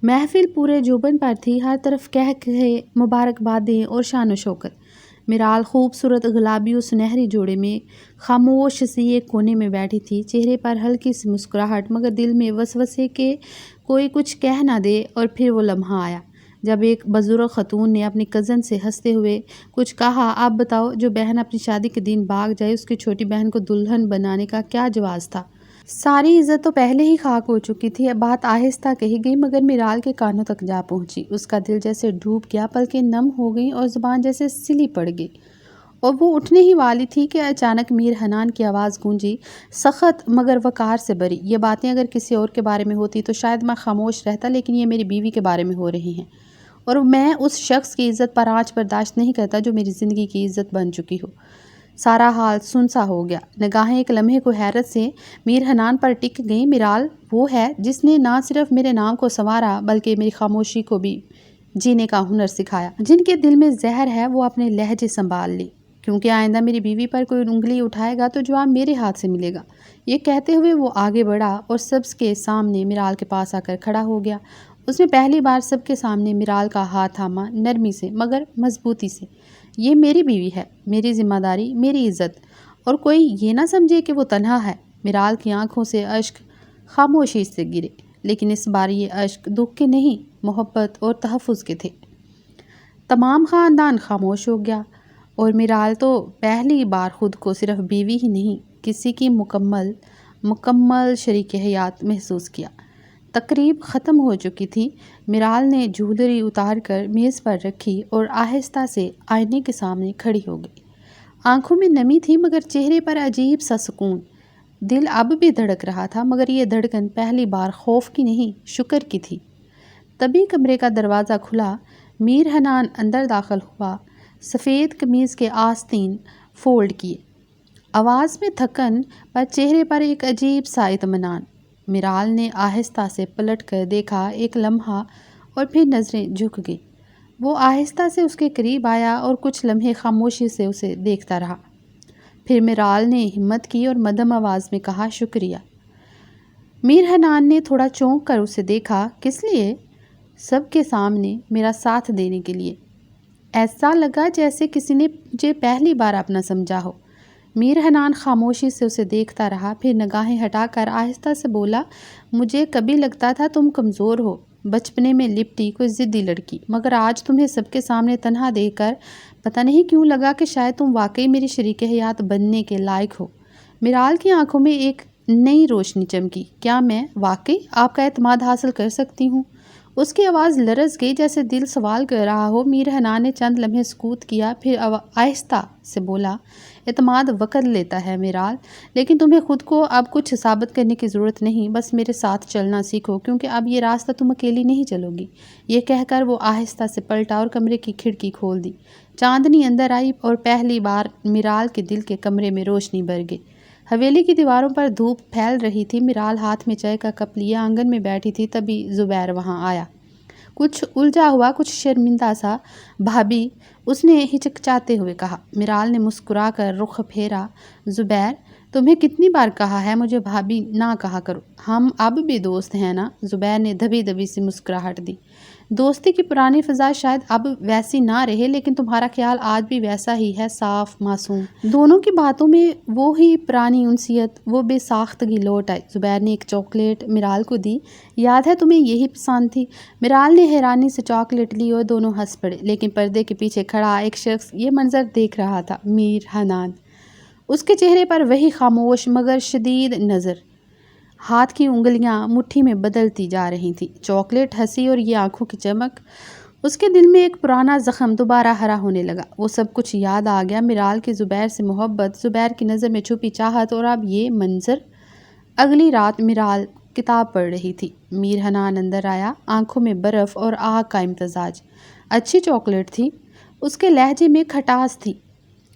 S1: محفل پورے جوبن پر تھی، ہر طرف کہہ کہے، مبارکبادیں اور شان و شوکت۔ میرال خوبصورت گلابی اور سنہری جوڑے میں خاموش سی ایک کونے میں بیٹھی تھی، چہرے پر ہلکی سی مسکراہٹ، مگر دل میں وسوسے کہ کوئی کچھ کہہ نہ دے۔ اور پھر وہ لمحہ آیا جب ایک بزرگ خاتون نے اپنی کزن سے ہنستے ہوئے کچھ کہا، آپ بتاؤ، جو بہن اپنی شادی کے دن بھاگ جائے، اس کی چھوٹی بہن کو دلہن بنانے کا کیا جواز تھا؟ ساری عزت تو پہلے ہی خاک ہو چکی تھی۔ اب بات آہستہ کہی گئی مگر میرال کے کانوں تک جا پہنچی۔ اس کا دل جیسے ڈوب گیا، پلکیں نم ہو گئیں اور زبان جیسے سلی پڑ گئی، اور وہ اٹھنے ہی والی تھی کہ اچانک میر حنان کی آواز گونجی، سخت مگر وقار سے بھری، یہ باتیں اگر کسی اور کے بارے میں ہوتی تو شاید میں خاموش رہتا، لیکن یہ میری بیوی کے بارے میں ہو رہی ہیں، اور میں اس شخص کی عزت پر آنچ برداشت نہیں کرتا جو میری زندگی کی عزت بن چکی ہو۔ سارا حال سنسا ہو گیا۔ نگاہیں ایک لمحے کو حیرت سے میر حنان پر ٹک گئیں۔ میرال وہ ہے جس نے نہ صرف میرے نام کو سنوارا بلکہ میری خاموشی کو بھی جینے کا ہنر سکھایا۔ جن کے دل میں زہر ہے وہ اپنے لہجے سنبھال لے، کیونکہ آئندہ میری بیوی پر کوئی انگلی اٹھائے گا تو جواب میرے ہاتھ سے ملے گا۔ یہ کہتے ہوئے وہ آگے بڑھا اور سب کے سامنے میرال کے پاس آ کر کھڑا ہو گیا۔ اس نے پہلی بار سب کے سامنے میرال کا ہاتھ تھاما، نرمی سے مگر مضبوطی سے، یہ میری بیوی ہے، میری ذمہ داری، میری عزت، اور کوئی یہ نہ سمجھے کہ وہ تنہا ہے۔ میرال کی آنکھوں سے اشک خاموشی سے گرے، لیکن اس بار یہ اشک دکھ کے نہیں، محبت اور تحفظ کے تھے۔ تمام خاندان خاموش ہو گیا، اور میرال تو پہلی بار خود کو صرف بیوی ہی نہیں، کسی کی مکمل شریک حیات محسوس کیا۔ تقریب ختم ہو چکی تھی۔ میرال نے جولری اتار کر میز پر رکھی اور آہستہ سے آئینے کے سامنے کھڑی ہو گئی۔ آنکھوں میں نمی تھی مگر چہرے پر عجیب سا سکون۔ دل اب بھی دھڑک رہا تھا مگر یہ دھڑکن پہلی بار خوف کی نہیں، شکر کی تھی۔ تبھی کمرے کا دروازہ کھلا، میر حنان اندر داخل ہوا، سفید قمیض کے آستین فولڈ کیے، آواز میں تھکن پر چہرے پر ایک عجیب سا اطمینان۔ میرال نے آہستہ سے پلٹ کر دیکھا، ایک لمحہ، اور پھر نظریں جھک گئیں۔ وہ آہستہ سے اس کے قریب آیا اور کچھ لمحے خاموشی سے اسے دیکھتا رہا۔ پھر میرال نے ہمت کی اور مدھم آواز میں کہا، شکریہ۔ میر حنان نے تھوڑا چونک کر اسے دیکھا۔ کس لیے؟ سب کے سامنے میرا ساتھ دینے کے لیے۔ ایسا لگا جیسے کسی نے مجھے پہلی بار اپنا سمجھا ہو۔ میر حنان خاموشی سے اسے دیکھتا رہا، پھر نگاہیں ہٹا کر آہستہ سے بولا، مجھے کبھی لگتا تھا تم کمزور ہو، بچپنے میں لپٹی کوئی ضدی لڑکی، مگر آج تمہیں سب کے سامنے تنہا دیکھ کر پتہ نہیں کیوں لگا کہ شاید تم واقعی میری شریک حیات بننے کے لائق ہو۔ میرال کی آنکھوں میں ایک نئی روشنی چمکی۔ کیا میں واقعی آپ کا اعتماد حاصل کر سکتی ہوں؟ اس کی آواز لرز گئی جیسے دل سوال کر رہا ہو۔ میر حنان نے چند لمحے سکوت کیا، پھر آہستہ سے بولا، اعتماد وقت لیتا ہے میرال، لیکن تمہیں خود کو اب کچھ ثابت کرنے کی ضرورت نہیں، بس میرے ساتھ چلنا سیکھو، کیونکہ اب یہ راستہ تم اکیلی نہیں چلو گی۔ یہ کہہ کر وہ آہستہ سے پلٹا اور کمرے کی کھڑکی کھول دی۔ چاندنی اندر آئی اور پہلی بار میرال کے دل کے کمرے میں روشنی بھر گئی۔ حویلی کی دیواروں پر دھوپ پھیل رہی تھی۔ میرال ہاتھ میں چائے کا کپ لیے آنگن میں بیٹھی تھی، تبھی زبیر وہاں آیا، کچھ الجھا ہوا، کچھ شرمندہ سا۔ بھابی، اس نے ہچکچاتے ہوئے کہا۔ میرال نے مسکرا کر رخ پھیرا۔ زبیر، تمہیں کتنی بار کہا ہے مجھے بھابی نہ کہا کرو، ہم اب بھی دوست ہیں نا؟ زبیر نے دبی دبی سی مسکراہٹ دی۔ دوستی کی پرانی فضا شاید اب ویسی نہ رہے، لیکن تمہارا خیال آج بھی ویسا ہی ہے، صاف، معصوم۔ دونوں کی باتوں میں وہی پرانی انسیت، وہ بے ساختگی لوٹ آئی۔ زبیر نے ایک چاکلیٹ میرال کو دی۔ یاد ہے تمہیں یہی پسند تھی؟ میرال نے حیرانی سے چاکلیٹ لی اور دونوں ہنس پڑے، لیکن پردے کے پیچھے کھڑا ایک شخص یہ منظر دیکھ رہا تھا، میر حنان۔ اس کے چہرے پر وہی خاموش مگر شدید نظر، ہاتھ کی انگلیاں مٹھی میں بدلتی جا رہی تھیں۔ چاکلیٹ، ہنسی اور یہ آنکھوں کی چمک، اس کے دل میں ایک پرانا زخم دوبارہ ہرا ہونے لگا۔ وہ سب کچھ یاد آ گیا، میرال کی زبیر سے محبت، زبیر کی نظر میں چھپی چاہت، اور اب یہ منظر۔ اگلی رات میرال کتاب پڑھ رہی تھی۔ میر حنان اندر آیا، آنکھوں میں برف اور آگ کا امتزاج۔ اچھی چاکلیٹ تھی، اس کے لہجے میں کھٹاس تھی۔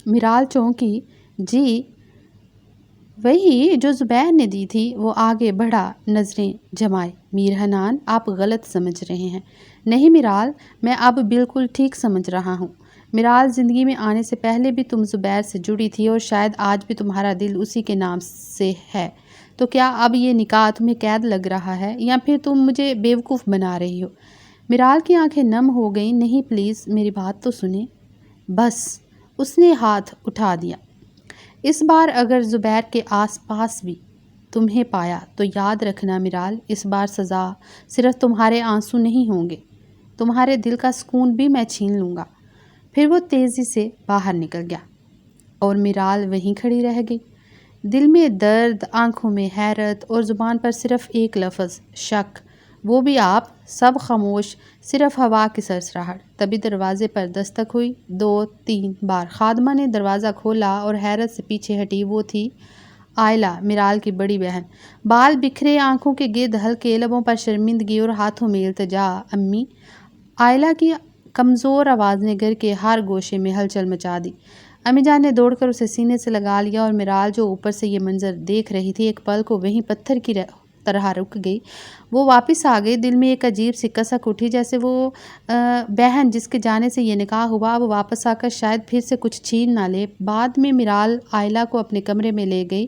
S1: میرال چونکی۔ جی وہی جو زبیر نے دی تھی۔ وہ آگے بڑھا، نظریں جمائے۔ میر حنان، آپ غلط سمجھ رہے ہیں۔ نہیں میرال، میں اب بالکل ٹھیک سمجھ رہا ہوں۔ میرال، زندگی میں آنے سے پہلے بھی تم زبیر سے جڑی تھی اور شاید آج بھی تمہارا دل اسی کے نام سے ہے، تو کیا اب یہ نکاح تمہیں قید لگ رہا ہے یا پھر تم مجھے بیوقوف بنا رہی ہو؟ میرال کی آنکھیں نم ہو گئیں۔ نہیں پلیز میری بات تو سنیں۔ بس، اس نے ہاتھ اٹھا دیا۔ اس بار اگر زبیر کے آس پاس بھی تمہیں پایا تو یاد رکھنا میرال، اس بار سزا صرف تمہارے آنسو نہیں ہوں گے، تمہارے دل کا سکون بھی میں چھین لوں گا۔ پھر وہ تیزی سے باہر نکل گیا اور میرال وہیں کھڑی رہ گئی، دل میں درد، آنکھوں میں حیرت اور زبان پر صرف ایک لفظ، شک۔ وہ بھی آپ۔ سب خاموش، صرف ہوا کی سرسراہٹ۔ تبھی دروازے پر دستک ہوئی، 2-3 بار۔ خادمہ نے دروازہ کھولا اور حیرت سے پیچھے ہٹی۔ وہ تھی آئلہ، میرال کی بڑی بہن، بال بکھرے، آنکھوں کے گرد ہلکے، لبوں پر شرمندگی اور ہاتھوں میں التجا۔ امی! آئلہ کی کمزور آواز نے گھر کے ہر گوشے میں ہلچل مچا دی۔ امی جان نے دوڑ کر اسے سینے سے لگا لیا اور میرال جو اوپر سے یہ منظر دیکھ رہی تھی، ایک پل کو وہیں پتھر کی طرح رک گئی۔ وہ واپس آ گئی، دل میں ایک عجیب سی کسک اٹھی، جیسے وہ بہن جس کے جانے سے یہ نکاح ہوا، وہ واپس آ کر شاید پھر سے کچھ چھین نہ لے۔ بعد میں میرال آئلہ کو اپنے کمرے میں لے گئی۔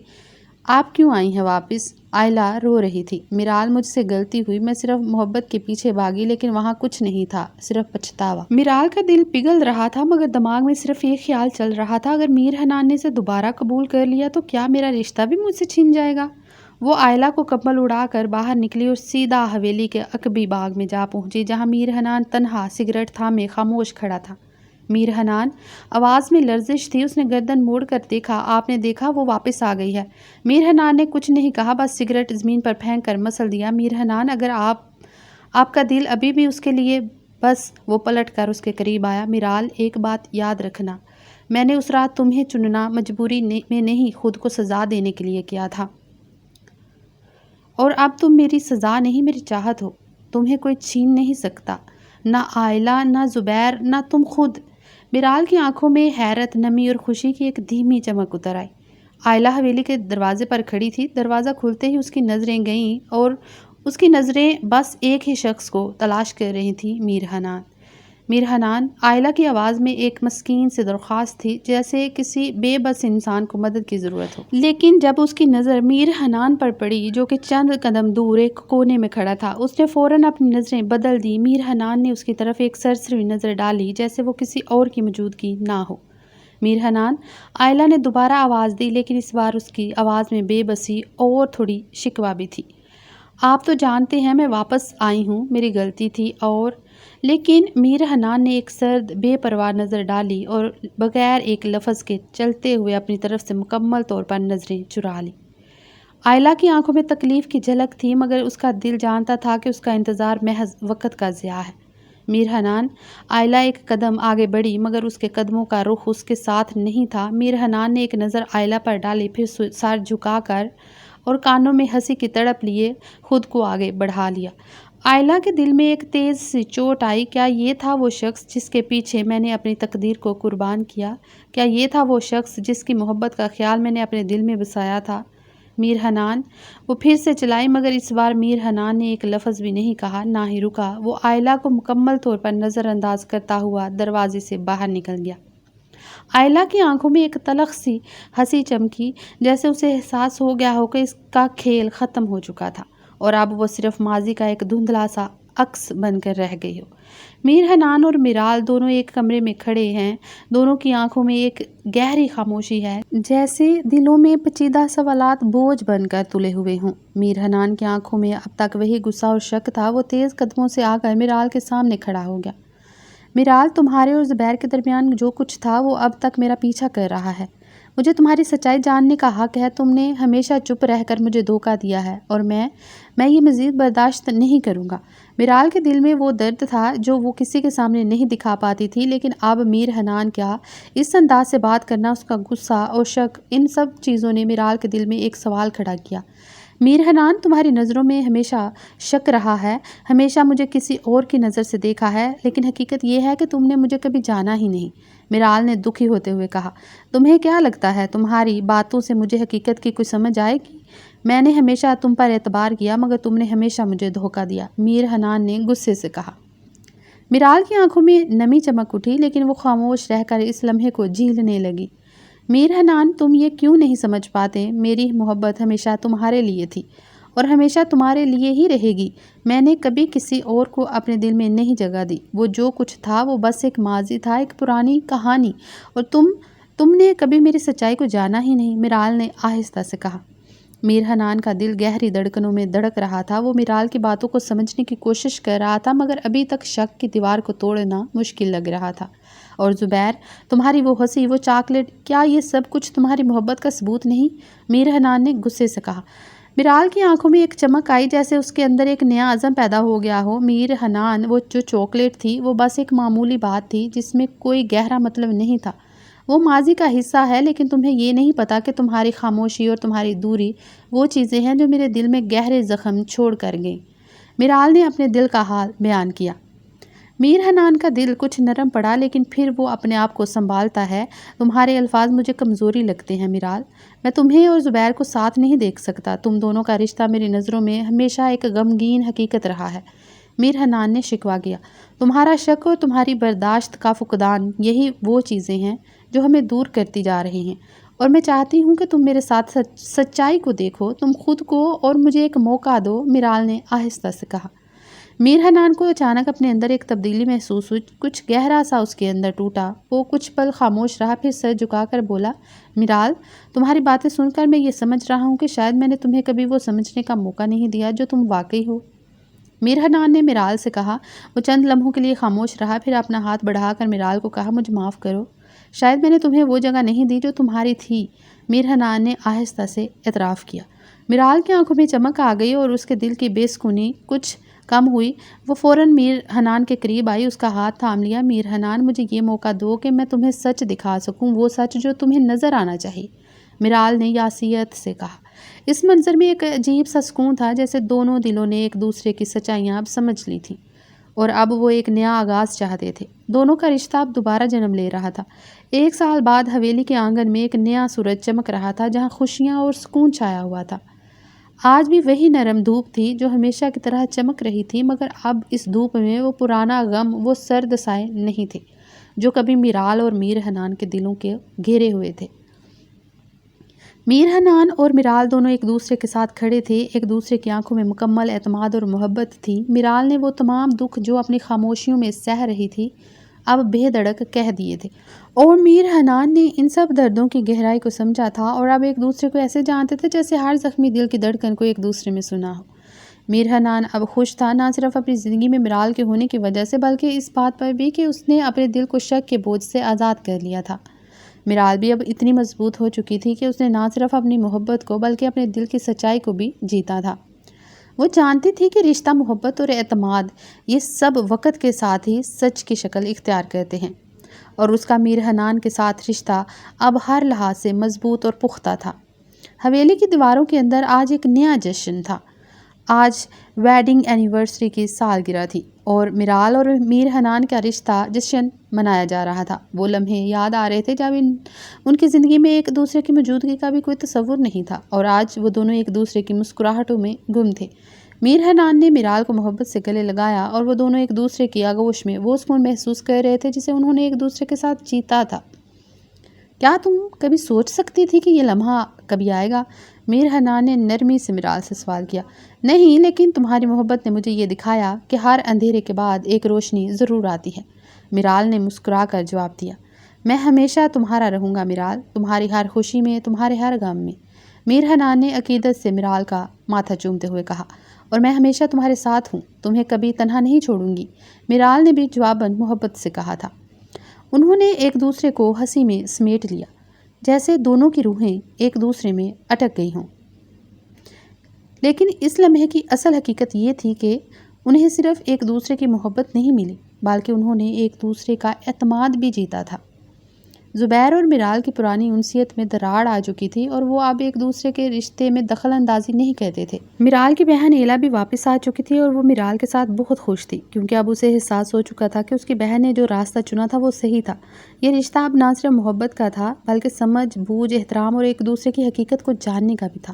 S1: آپ کیوں آئی ہیں واپس؟ آئلہ رو رہی تھی۔ میرال مجھ سے غلطی ہوئی، میں صرف محبت کے پیچھے بھاگی، لیکن وہاں کچھ نہیں تھا، صرف پچھتاوا۔ میرال کا دل پگھل رہا تھا مگر دماغ میں صرف ایک خیال چل رہا تھا، اگر میر حنان نے اسے دوبارہ قبول کر لیا تو کیا میرا رشتہ بھی مجھ سے چھن جائے گا؟ وہ آئلہ کو کمبل اڑا کر باہر نکلی اور سیدھا حویلی کے عقبی باغ میں جا پہنچی جہاں میر حنان تنہا سگریٹ تھامے خاموش کھڑا تھا۔ میر حنان، آواز میں لرزش تھی، اس نے گردن موڑ کر دیکھا۔ آپ نے دیکھا وہ واپس آ گئی ہے؟ میر حنان نے کچھ نہیں کہا، بس سگریٹ زمین پر پھینک کر مسل دیا۔ میر حنان، اگر آپ کا دل ابھی بھی اس کے لیے، بس وہ پلٹ کر اس کے قریب آیا۔ میرال، ایک بات یاد رکھنا، میں نے اس رات تمہیں چننا مجبوری میں نہیں، خود کو سزا دینے کے لیے کیا تھا، اور اب تم میری سزا نہیں میری چاہت ہو، تمہیں کوئی چھین نہیں سکتا، نہ آئلہ، نہ زبیر، نہ تم خود۔ میرال کی آنکھوں میں حیرت، نمی اور خوشی کی ایک دھیمی چمک اتر آئی۔ آئلہ حویلی کے دروازے پر کھڑی تھی، دروازہ کھلتے ہی اس کی نظریں گئیں اور اس کی نظریں بس ایک ہی شخص کو تلاش کر رہی تھیں، میر حنان۔ میر حنان، آئلہ کی آواز میں ایک مسکین سی درخواست تھی، جیسے کسی بے بس انسان کو مدد کی ضرورت ہو۔ لیکن جب اس کی نظر میر حنان پر پڑی جو کہ چند قدم دور ایک کونے میں کھڑا تھا، اس نے فوراً اپنی نظریں بدل دی۔ میر حنان نے اس کی طرف ایک سرسری نظر ڈالی جیسے وہ کسی اور کی موجودگی نہ ہو۔ میر حنان، آئلہ نے دوبارہ آواز دی، لیکن اس بار اس کی آواز میں بے بسی اور تھوڑی شکوہ بھی تھی۔ آپ تو جانتے ہیں میں واپس آئی ہوں، میری غلطی تھی، اور لیکن میر حنان نے ایک سرد بے پرواہ نظر ڈالی اور بغیر ایک لفظ کے چلتے ہوئے اپنی طرف سے مکمل طور پر نظریں چرا لیں۔ آئلہ کی آنکھوں میں تکلیف کی جھلک تھی مگر اس کا دل جانتا تھا کہ اس کا انتظار محض وقت کا ضیاع ہے۔ میر حنان، آئلہ ایک قدم آگے بڑھی مگر اس کے قدموں کا رخ اس کے ساتھ نہیں تھا۔ میر حنان نے ایک نظر آئلہ پر ڈالی، پھر سر جھکا کر اور کانوں میں ہنسی کی تڑپ لیے خود کو آگے بڑھا لیا۔ آئلہ کے دل میں ایک تیز سی چوٹ آئی۔ کیا یہ تھا وہ شخص جس کے پیچھے میں نے اپنی تقدیر کو قربان کیا؟ کیا یہ تھا وہ شخص جس کی محبت کا خیال میں نے اپنے دل میں بسایا تھا؟ میر حنان، وہ پھر سے چلائی مگر اس بار میر حنان نے ایک لفظ بھی نہیں کہا، نہ ہی رکا۔ وہ آئلہ کو مکمل طور پر نظر انداز کرتا ہوا دروازے سے باہر نکل گیا۔ آئلہ کی آنکھوں میں ایک تلخ سی ہنسی چمکی، جیسے اسے احساس ہو گیا ہو کہ اس کا کھیل ختم ہو چکا تھا اور اب وہ صرف ماضی کا ایک دھندلا سا عکس بن کر رہ گئی ہو۔ میر حنان اور میرال دونوں ایک کمرے میں کھڑے ہیں، دونوں کی آنکھوں میں ایک گہری خاموشی ہے، جیسے دلوں میں پیچیدہ سوالات بوجھ بن کر تلے ہوئے ہوں۔ میر حنان کی آنکھوں میں اب تک وہی غصہ اور شک تھا۔ وہ تیز قدموں سے آ کر میرال کے سامنے کھڑا ہو گیا۔ میرال، تمہارے اور زبیر کے درمیان جو کچھ تھا وہ اب تک میرا پیچھا کر رہا ہے۔ مجھے تمہاری سچائی جاننے کا حق ہے۔ تم نے ہمیشہ چپ رہ کر مجھے دھوکہ دیا ہے اور میں یہ مزید برداشت نہیں کروں گا۔ میرال کے دل میں وہ درد تھا جو وہ کسی کے سامنے نہیں دکھا پاتی تھی، لیکن اب میر حنان کیا اس انداز سے بات کرنا، اس کا غصہ اور شک، ان سب چیزوں نے میرال کے دل میں ایک سوال کھڑا کیا۔ میر حنان، تمہاری نظروں میں ہمیشہ شک رہا ہے، ہمیشہ مجھے کسی اور کی نظر سے دیکھا ہے، لیکن حقیقت یہ ہے کہ تم نے مجھے کبھی جانا ہی نہیں۔ میرال نے دکھی ہوتے ہوئے کہا، تمہیں کیا لگتا ہے تمہاری باتوں سے مجھے حقیقت کی کوئی سمجھ آئے گی؟ میں نے ہمیشہ تم پر اعتبار کیا مگر تم نے ہمیشہ مجھے دھوکہ دیا، میر حنان نے غصے سے کہا۔ میرال کی آنکھوں میں نمی چمک اٹھی، لیکن وہ خاموش رہ کر اس لمحے کو جھیلنے لگی۔ میر حنان، تم یہ کیوں نہیں سمجھ پاتے؟ میری محبت ہمیشہ تمہارے لیے تھی اور ہمیشہ تمہارے لیے ہی رہے گی۔ میں نے کبھی کسی اور کو اپنے دل میں نہیں جگہ دی۔ وہ جو کچھ تھا وہ بس ایک ماضی تھا، ایک پرانی کہانی، اور تم نے کبھی میری سچائی کو جانا ہی نہیں، میرال نے آہستہ سے کہا۔ میر حنان کا دل گہری دھڑکنوں میں دھڑک رہا تھا۔ وہ میرال کی باتوں کو سمجھنے کی کوشش کر رہا تھا مگر ابھی تک شک کی دیوار کو توڑنا مشکل لگ رہا تھا۔ اور زبیر، تمہاری وہ ہنسی، وہ چاکلیٹ، کیا یہ سب کچھ تمہاری محبت کا ثبوت نہیں؟ میر حنان نے غصے سے کہا۔ میرال کی آنکھوں میں ایک چمک آئی، جیسے اس کے اندر ایک نیا عزم پیدا ہو گیا ہو۔ میر حنان، وہ جو چاکلیٹ تھی وہ بس ایک معمولی بات تھی جس میں کوئی گہرا مطلب نہیں تھا۔ وہ ماضی کا حصہ ہے، لیکن تمہیں یہ نہیں پتا کہ تمہاری خاموشی اور تمہاری دوری وہ چیزیں ہیں جو میرے دل میں گہرے زخم چھوڑ کر گئیں۔ میرال نے اپنے دل کا حال بیان کیا۔ میر حنان کا دل کچھ نرم پڑا، لیکن پھر وہ اپنے آپ کو سنبھالتا ہے۔ تمہارے الفاظ مجھے کمزوری لگتے ہیں میرال، میں تمہیں اور زبیر کو ساتھ نہیں دیکھ سکتا۔ تم دونوں کا رشتہ میری نظروں میں ہمیشہ ایک غمگین حقیقت رہا ہے۔ میر حنان نے شکوہ کیا۔ تمہارا شک اور تمہاری برداشت کا فقدان، یہی وہ چیزیں ہیں جو ہمیں دور کرتی جا رہی ہیں، اور میں چاہتی ہوں کہ تم میرے ساتھ سچائی کو دیکھو، تم خود کو اور مجھے ایک موقع دو، میرال نے آہستہ سے کہا۔ میر حنان کو اچانک اپنے اندر ایک تبدیلی محسوس ہوئی، کچھ گہرا سا اس کے اندر ٹوٹا۔ وہ کچھ پل خاموش رہا، پھر سر جھکا کر بولا، میرال، تمہاری باتیں سن کر میں یہ سمجھ رہا ہوں کہ شاید میں نے تمہیں کبھی وہ سمجھنے کا موقع نہیں دیا جو تم واقعی ہو۔ میر حنان نے میرال سے کہا۔ وہ چند لمحوں کے لیے خاموش رہا، پھر اپنا ہاتھ بڑھا کر میرال کو کہا، مجھے معاف کرو، شاید میں نے تمہیں وہ جگہ نہیں دی جو تمہاری تھی۔ میر حنان نے آہستہ سے اعتراف کیا۔ میرال کی آنکھوں میں چمک آ گئی اور اس کے دل کی بے سکونی کچھ کم ہوئی۔ وہ فوراً میر حنان کے قریب آئی، اس کا ہاتھ تھام لیا۔ میر حنان، مجھے یہ موقع دو کہ میں تمہیں سچ دکھا سکوں، وہ سچ جو تمہیں نظر آنا چاہیے، میرال نے یاسیت سے کہا۔ اس منظر میں ایک عجیب سا سکون تھا، جیسے دونوں دلوں نے ایک دوسرے کی سچائیاں اب سمجھ لی تھیں اور اب وہ ایک نیا آغاز چاہتے تھے۔ دونوں کا رشتہ اب دوبارہ جنم لے رہا تھا۔ 1 سال بعد حویلی کے آنگن میں ایک نیا سورج چمک رہا تھا، جہاں خوشیاں اور سکون چھایا ہوا تھا۔ آج بھی وہی نرم دھوپ تھی جو ہمیشہ کی طرح چمک رہی تھی، مگر اب اس دھوپ میں وہ پرانا غم، وہ سرد سائے نہیں تھے جو کبھی میرال اور میر حنان کے دلوں کے گھیرے ہوئے تھے۔ میر حنان اور میرال دونوں ایک دوسرے کے ساتھ کھڑے تھے، ایک دوسرے کی آنکھوں میں مکمل اعتماد اور محبت تھی۔ میرال نے وہ تمام دکھ جو اپنی خاموشیوں میں سہ رہی تھی اب بے دھڑک کہہ دیے تھے، اور میر حنان نے ان سب دردوں کی گہرائی کو سمجھا تھا اور اب ایک دوسرے کو ایسے جانتے تھے جیسے ہر زخمی دل کی دھڑکن کو ایک دوسرے میں سنا ہو۔ میر حنان اب خوش تھا، نہ صرف اپنی زندگی میں میرال کے ہونے کی وجہ سے، بلکہ اس بات پر بھی کہ اس نے اپنے دل کو شک کے بوجھ سے آزاد کر لیا تھا۔ میرال بھی اب اتنی مضبوط ہو چکی تھی کہ اس نے نہ صرف اپنی محبت کو بلکہ اپنے دل کی سچائی کو بھی جیتا تھا۔ وہ جانتی تھی کہ رشتہ، محبت اور اعتماد، یہ سب وقت کے ساتھ ہی سچ کی شکل اختیار کرتے ہیں، اور اس کا میر حنان کے ساتھ رشتہ اب ہر لحاظ سے مضبوط اور پختہ تھا۔ حویلی کی دیواروں کے اندر آج ایک نیا جشن تھا۔ آج ویڈنگ اینیورسری کی سالگرہ تھی اور میرال اور میر حنان کا رشتہ جشن منایا جا رہا تھا۔ وہ لمحے یاد آ رہے تھے جب ان کی زندگی میں ایک دوسرے کی موجودگی کا بھی کوئی تصور نہیں تھا، اور آج وہ دونوں ایک دوسرے کی مسکراہٹوں میں گم تھے۔ میر حنان نے میرال کو محبت سے گلے لگایا اور وہ دونوں ایک دوسرے کی آغوش میں وہ سکون محسوس کر رہے تھے جسے انہوں نے ایک دوسرے کے ساتھ جیتا تھا۔ کیا تم کبھی سوچ سکتی تھی کہ یہ لمحہ کبھی آئے گا؟ میر حنان نے نرمی سے میرال سے سوال کیا۔ نہیں، لیکن تمہاری محبت نے مجھے یہ دکھایا کہ ہر اندھیرے کے بعد ایک روشنی ضرور آتی ہے، میرال نے مسکرا کر جواب دیا۔ میں ہمیشہ تمہارا رہوں گا میرال، تمہاری ہر خوشی میں، تمہارے ہر غم میں، میر حنان نے عقیدت سے میرال کا ماتھا چومتے ہوئے کہا۔ اور میں ہمیشہ تمہارے ساتھ ہوں، تمہیں کبھی تنہا نہیں چھوڑوں گی، میرال نے بھی جواباً محبت سے کہا تھا۔ انہوں نے ایک دوسرے کو ہنسی میں سمیٹ لیا، جیسے دونوں کی روحیں ایک دوسرے میں اٹک گئی ہوں۔ لیکن اس لمحے کی اصل حقیقت یہ تھی کہ انہیں صرف ایک دوسرے کی محبت نہیں ملی، بلکہ انہوں نے ایک دوسرے کا اعتماد بھی جیتا تھا۔ زبیر اور میرال کی پرانی انسیت میں دراڑ آ چکی تھی اور وہ اب ایک دوسرے کے رشتے میں دخل اندازی نہیں کرتے تھے۔ میرال کی بہن ایلا بھی واپس آ چکی تھی اور وہ میرال کے ساتھ بہت خوش تھی، کیونکہ اب اسے احساس ہو چکا تھا کہ اس کی بہن نے جو راستہ چنا تھا وہ صحیح تھا۔ یہ رشتہ اب نہ صرف محبت کا تھا بلکہ سمجھ بوجھ، احترام اور ایک دوسرے کی حقیقت کو جاننے کا بھی تھا۔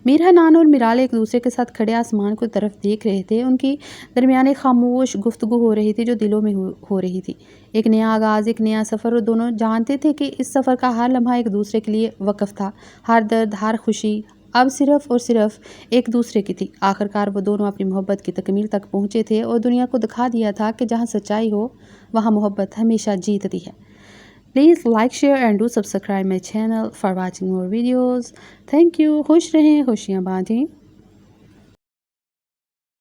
S1: میر حنان اور میرال ایک دوسرے کے ساتھ کھڑے آسمان کی طرف دیکھ رہے تھے۔ ان کی درمیان ایک خاموش گفتگو ہو رہی تھی جو دلوں میں ہو رہی تھی، ایک نیا آغاز، ایک نیا سفر، اور دونوں جانتے تھے کہ اس سفر کا ہر لمحہ ایک دوسرے کے لیے وقف تھا۔ ہر درد، ہر خوشی اب صرف اور صرف ایک دوسرے کی تھی۔ آخرکار وہ دونوں اپنی محبت کی تکمیل تک پہنچے تھے اور دنیا کو دکھا دیا تھا کہ جہاں سچائی ہو وہاں محبت ہمیشہ جیتتی ہے۔ Please like, share and do subscribe my channel for watching more videos. Thank you. خوش رہیں، خوشیاں بانٹیں۔